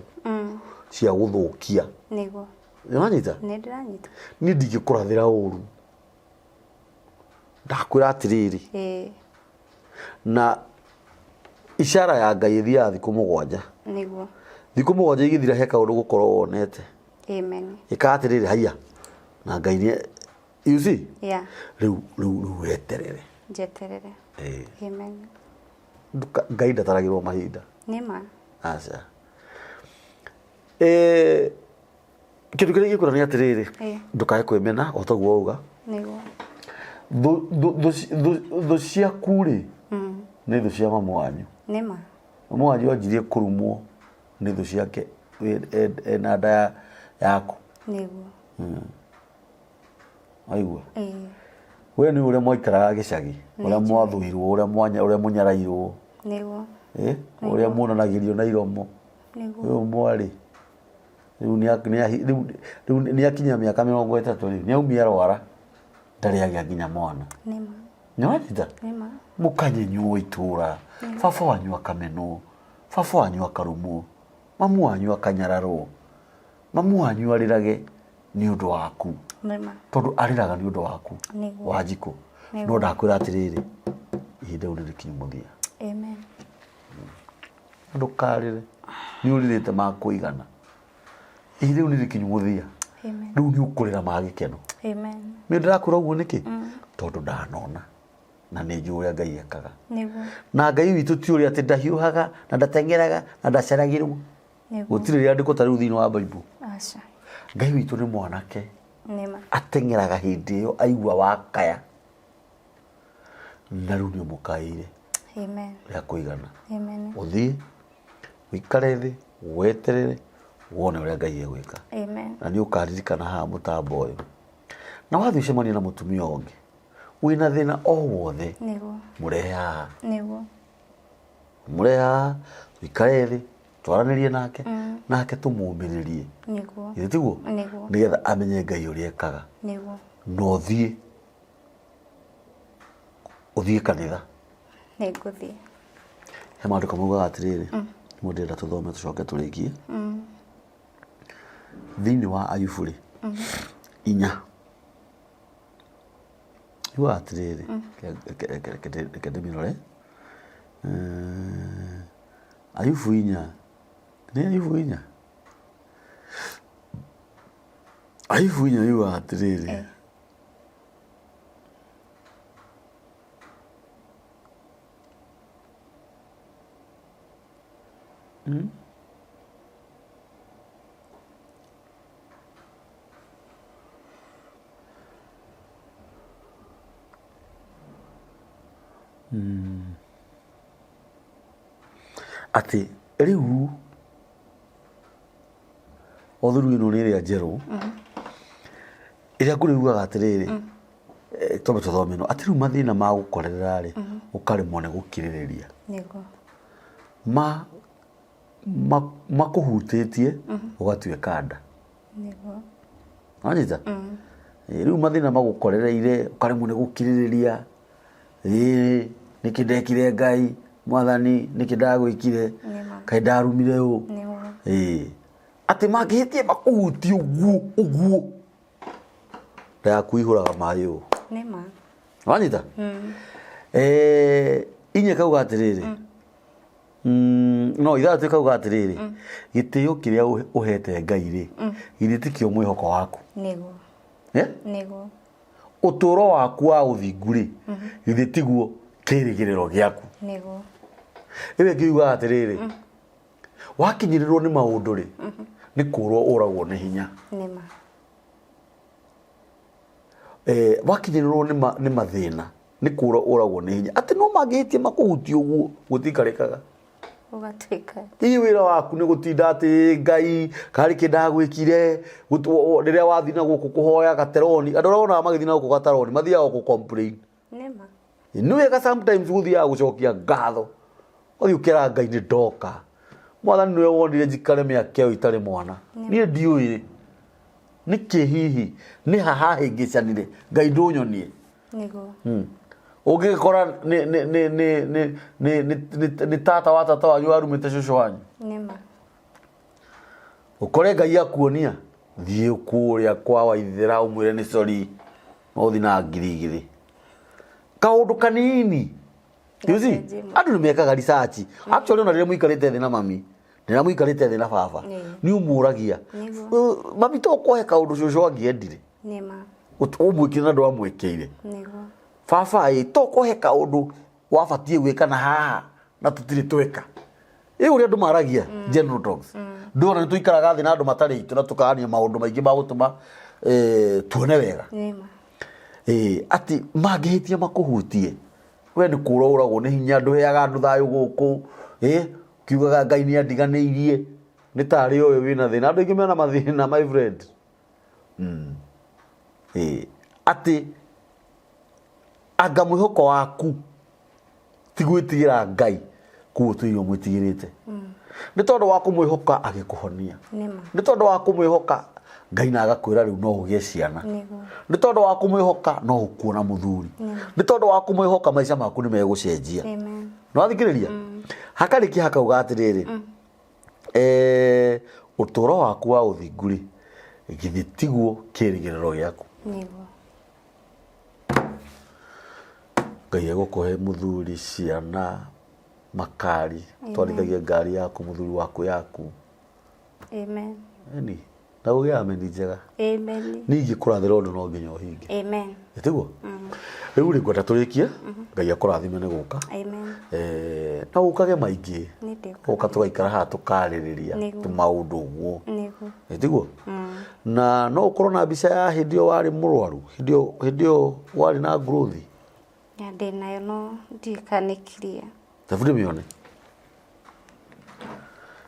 cia gũthũkia nĩguo nĩwanyita nĩndĩranyita niĩ ndingĩkũrathĩra ũru ndakwĩra atĩrĩrĩ na ishara ya Ngai ĩthiaga thikũ 7 nĩguo thikũ 7 igĩthira he kaũndũ gũkorwo wonete amen ĩka atĩrĩrĩ haiya na Ngai nĩ you see yeah rĩu weterere njeterere amen Ngai ndataragĩrwo mahinda nĩma aca kĩndũ kĩrĩa gĩkũra nĩ atĩrĩrĩ ndũkae kwĩmena o taguo uga nĩguo thũ ciaku rĩ nĩ thũ cia mamu wanyu nĩma mamu wanyu anjirie kũrumwo nĩ thũ ciake na nda yaku nĩguo aigua we nĩ ũrĩa mwaikaraga gĩcagi ũrĩa mwathũirwo ũrĩa mũnyarairwo nĩguo ũrĩa muonanagĩrio na iromo ũyũ mwarĩ rĩu nĩ akinya mĩaka 30 rĩu nĩ aumia rwara ndarĩ agĩa nginya mwana nĩma nĩwanyita mũkanyenywo itũra baba wanyu akamenwo baba wanyu akarumwo mamu wanyu akanyararwo mamu wanyu arĩrage nĩ ũndũ waku tondũ arĩraga nĩ ũndũ waku Wanjikũ no ndakwĩra atĩrĩrĩ ihinda rĩu nĩrĩkinyu mũthia amen ndũkarĩre nĩ ũrĩrĩte makũigana ihinda rĩu nĩrĩkinyu mũthia rĩu nĩ ũkũrĩra magĩkeno amen nĩ ndĩrakwĩra ũguo nĩkĩ tondũ ndanona na nĩ njũĩ ũrĩa Ngai ekaga na Ngai witũ ti ũrĩa atĩ ndahiũhaga na ndateng'eraga na ndaceragĩrwo gũtirĩ rĩandĩko ta rĩu thĩinĩ wa Bible Ngai witũ nĩ mwanake ateng'eraga hĩndĩ ĩyo aigua wakaya na rĩu nĩ ũmũkaĩire rĩa kũigana ũthiĩ ũikare thĩ weterere wone ũrĩa Ngai egwĩka na nĩ ũkaririkana haha mũtambo ũyũ na wathiĩ ũcemanie na mũtumia ũngĩ wĩna thĩna o wothe mũrehe haha ũikare thĩ twaranĩrie nake tũmũmĩrĩrie githĩ tiguo nĩgetha amenye Ngai ũrĩa ekaga na ũthiĩ kanitha nĩngũthiĩ he maandĩko maugaga atĩrĩrĩ mũndũ ndĩrenda tũthome tũcoke tũrĩkie thĩinĩ wa Ayubu rĩ 4 yuga atĩrĩrĩ reke ndĩmĩrore Ayubu 4 nĩ Ayubu 4 Ayubu 4 yuga atĩrĩrĩ atĩ rĩu othuru ĩno nĩ ĩrĩa njerũ ĩrĩa ngũrĩugaga atĩrĩrĩ tũmbe tũthome ĩno atĩ rĩu mathĩna ma gũkorerera rĩ ũkaremwo nĩ gũkirĩrĩria makũhutĩtie ũgatuĩka nda wanyita rĩu mathĩna magũkorereire ũkaremwo nĩ gũkirĩrĩria nĩkĩ ndekire Ngai Mwathani nĩkĩ ndagwĩkire kaĩ ndarumire ũ atĩ mangĩhĩtie makũhutie ũguo nda yaku ihũraga maĩ ũũ wanyita 4 kauga atĩrĩrĩ no 3 kauga atĩrĩrĩ gĩtĩo kĩrĩa ũhete Ngai rĩ githĩ ti kĩo mwĩhoko waku ũtũũro waku wa ũthingu rĩ githĩ tiguo kĩrĩgĩrĩro gĩaku ĩwe ngĩuga atĩrĩrĩ wakinyĩrĩrwo nĩ maũndũ rĩ nĩ kũũrwo ũragwo nĩ hinya wakinyĩrĩrwo nĩ mathĩna nĩ kũũrwo ũragwo nĩ hinya atĩ no mangĩhĩtie makũhutie ũguo gũtikarĩkaga hihi wĩra waku nĩ gũtinda atĩ Ngai karĩ kĩ ndagwĩkire rĩrĩa wathiĩ na gũkũ kũhoya gateroni andũ arĩa wonaga magĩthiĩ na gũkũ gateroni mathiaga gũkũ complain nĩ wega sometimes gũthiaga gũcokia ngatho ũthiĩ ũkera Ngai nĩ ndoka Mwathani nĩwe wonire njikare mĩaka ĩyo itarĩ mwana niĩ ndiũĩ niki hihi ni haha hingicanire ngai ndunyonie nigo ungikora ni tata wa tata wanyu arumite shushu wanyu nima ukore ngai akuonia thie kuria kwa Waithira umwire ni sorry no thina ngirigiri kaundu kanini yuzi andu nimekaga research actually ona rire muikarite thi na mami ndira muikarite thi na baba ni umuragia mami to kohe kaundu shushu angiendire nima umwikire na ndo amwekeire nigo baba to kohe kaundu wabatie gwika na haha na tutiri tweka uri andu maragia general talks ndona tuikaraga thi na andu matari itu na tukania maundu maingi ma gutuma tuone wega nima ati mangihitie makuhutie we ni kuroragwo ni hinya nduheaga andu thayu guku kiugaga ngai ni andiganiirie ni tari oyo wina thina andu ingi mena mathina my friend ati anga mwihoko waku tigwitigira ngai kuo tuyo mwitigirite ni tondu wa kumwihoka agikuhonia ni tondu wa kumwihoka ngai na agakwira riu no ugie ciana ni tondu wa kumwihoka no ukuona muthuri ni tondu wa kumwihoka maica maku ni megucenjia no athikiriria hakariki hakauga atiriri uturo waku wa uthinguri githitiguo kirigiriro giaku ngai egukuhe muthuri ciana makari twarithagia ngari yaku muthuri waku yaku amen eni na ugia ameni njega amen ningi kurathira undu no nginya uhinge amen etiguo riu ri kwenda turikie ngai akurathime ni guka amen na ukage maingi ni ndiko uka tugaikara ha tukaririria maundu guo etiguo na no ukorwo na mbica ya hindio wari murwaru hindio wari na growth ya ndina yo no ndikanikiria tafute mione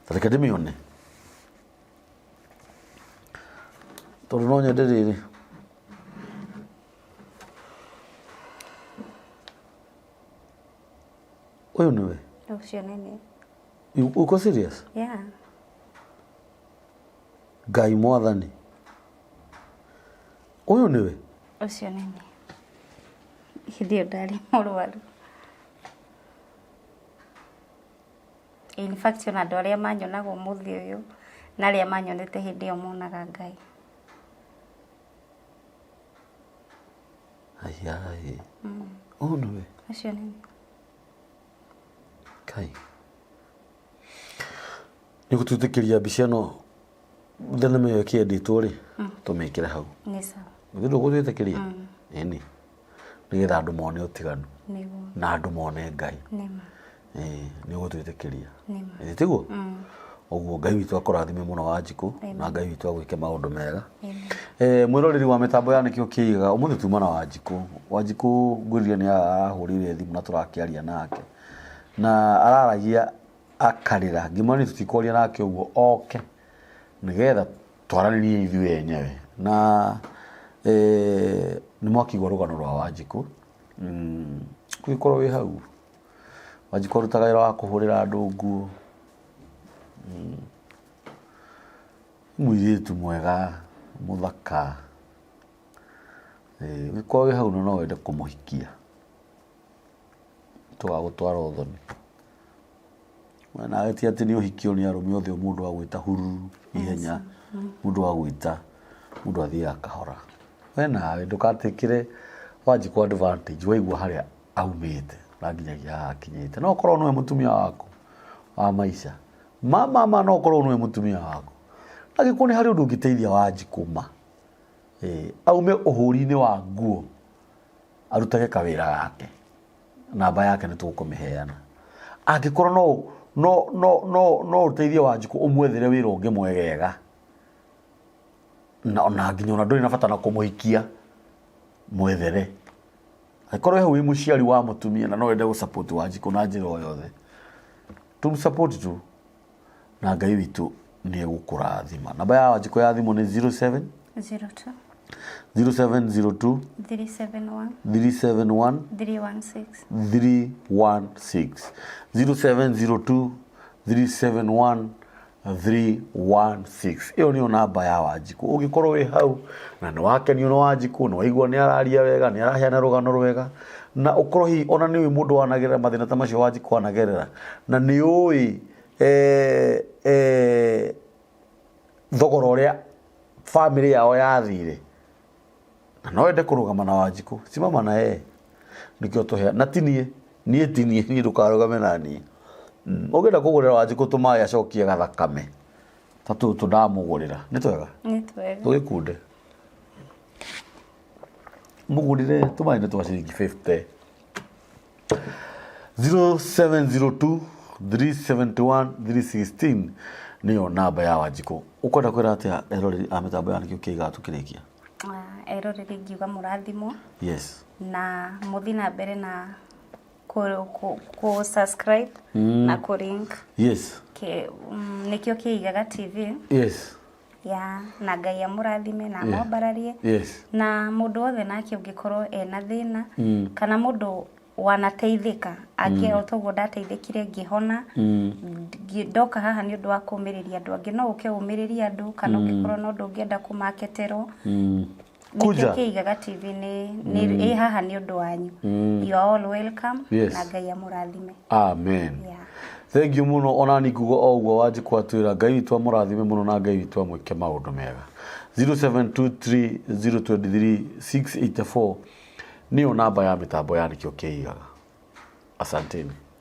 tarikade mione tondu no nyende riri uyu niwe ucio nene uko serious yeah ngai mwathani uyu niwe ucio nene hindio ndari murwaru in fact ona andu aria manyonaga umuthi uyu na aria manyonete hindi iyo monaga ngai ai uyu niwe ucio nene kai ni gututikiria mbica no thenema iyo kienditwo ri tumikire hau ni sawa ngindo gututikiria eni nigetha andu mone utiganu niguo na andu mone ngai nima ni gututikiria nima etiguo oguo ngai witu akurathime muno Wanjiku na ngai witu agwike maundu mega mwiroreri wa mitambo ya nikio kiiga umuthi tuma na Wanjiku ngwiriria ni arahurire thimu na turakiaria nake na araragia akarira ngimani tutikoria nake uguo oke nigetha twaranirie ithuĩ enyewe na ni mwakigwa rugano rwa Wanjiku kwikorwo wi hau Wanjiku arutaga wĩra wa kuhurira andu nguo mũirĩtu mwega muthaka wikorwo wi hau no wende kumuhikia twagutwara uthoni na ati ati ni uhikio ni arumi othe mundu agwita huru ihenya mundu agwita mundu athia akahora we nawe ndukatikire Wanjiku advantage waigua haria aumite na nginyagia akinyite no korwo nwe mutumia wako wa maisha mama no korwo nwe mutumia wako agikuni hari undu ngiteithia Wanjiku aume uhuri-ini wa nguo arutage kawira gake namba yake ni tukumiheana angikorwo no uteithie Wanjiku umwethere wira ungi mwegega na nginya ona nduri na bata na kumuhikia mwethere akorwo he wi muciari wa mutumia na no wende gu support Wanjiku na njira o yothe tumsupport tu na ngai witu ni egukurathima namba ya Wanjiku ya thimu ni 0702 371 316 0702 371 316 iyo niyo namba ya Wanjiku ugikorwo wi hau na ni wakenio ni Wanjiku no igwa ni araria wega ni araheana rugano rwega na ukorwo hi ona ni mundu wanagerera mathina ta macio Wanjiku wanagerera na ni ui thogora uria family yao yathire na no ende kurugama na Wanjiku simama na nikio tohea na tinie ni ndukarugame na ni ogenda kugurira Wanjiku tuma yacokie gathakame tatu tundamugurira ni twega tugikunde mugurire tuma ine twa ciringi 50 0702 371 316 niyo namba ya Wanjiku ukwenda kwira atia eroreri a mitambo ya nikio kiiga tukirikia eroreri ngiuga murathimo yes na muthina mbere na ku subscribe na ku link yes nikio kiigaga TV yes ya na Ngai amurathime na mobararie yes na mundu othe nake ungikorwo ena thina kana mundu wanateithika akia otogo ndateithikire ngihona ndoka haha ni undu wa kumiriria andu angi no uke umiriria andu kana ungikorwo no ndu ungienda kumarketero kuja kiigaga TV ni haha ni undu wanyu you are all welcome na Ngai amurathime amen thank you muno onani kugo ogwo Wanjiku atwira Ngai witu amurathime muno na Ngai witu amwike maundu mega 0723023684 niyo namba ya mitambo ya nikio kiigaga asanteni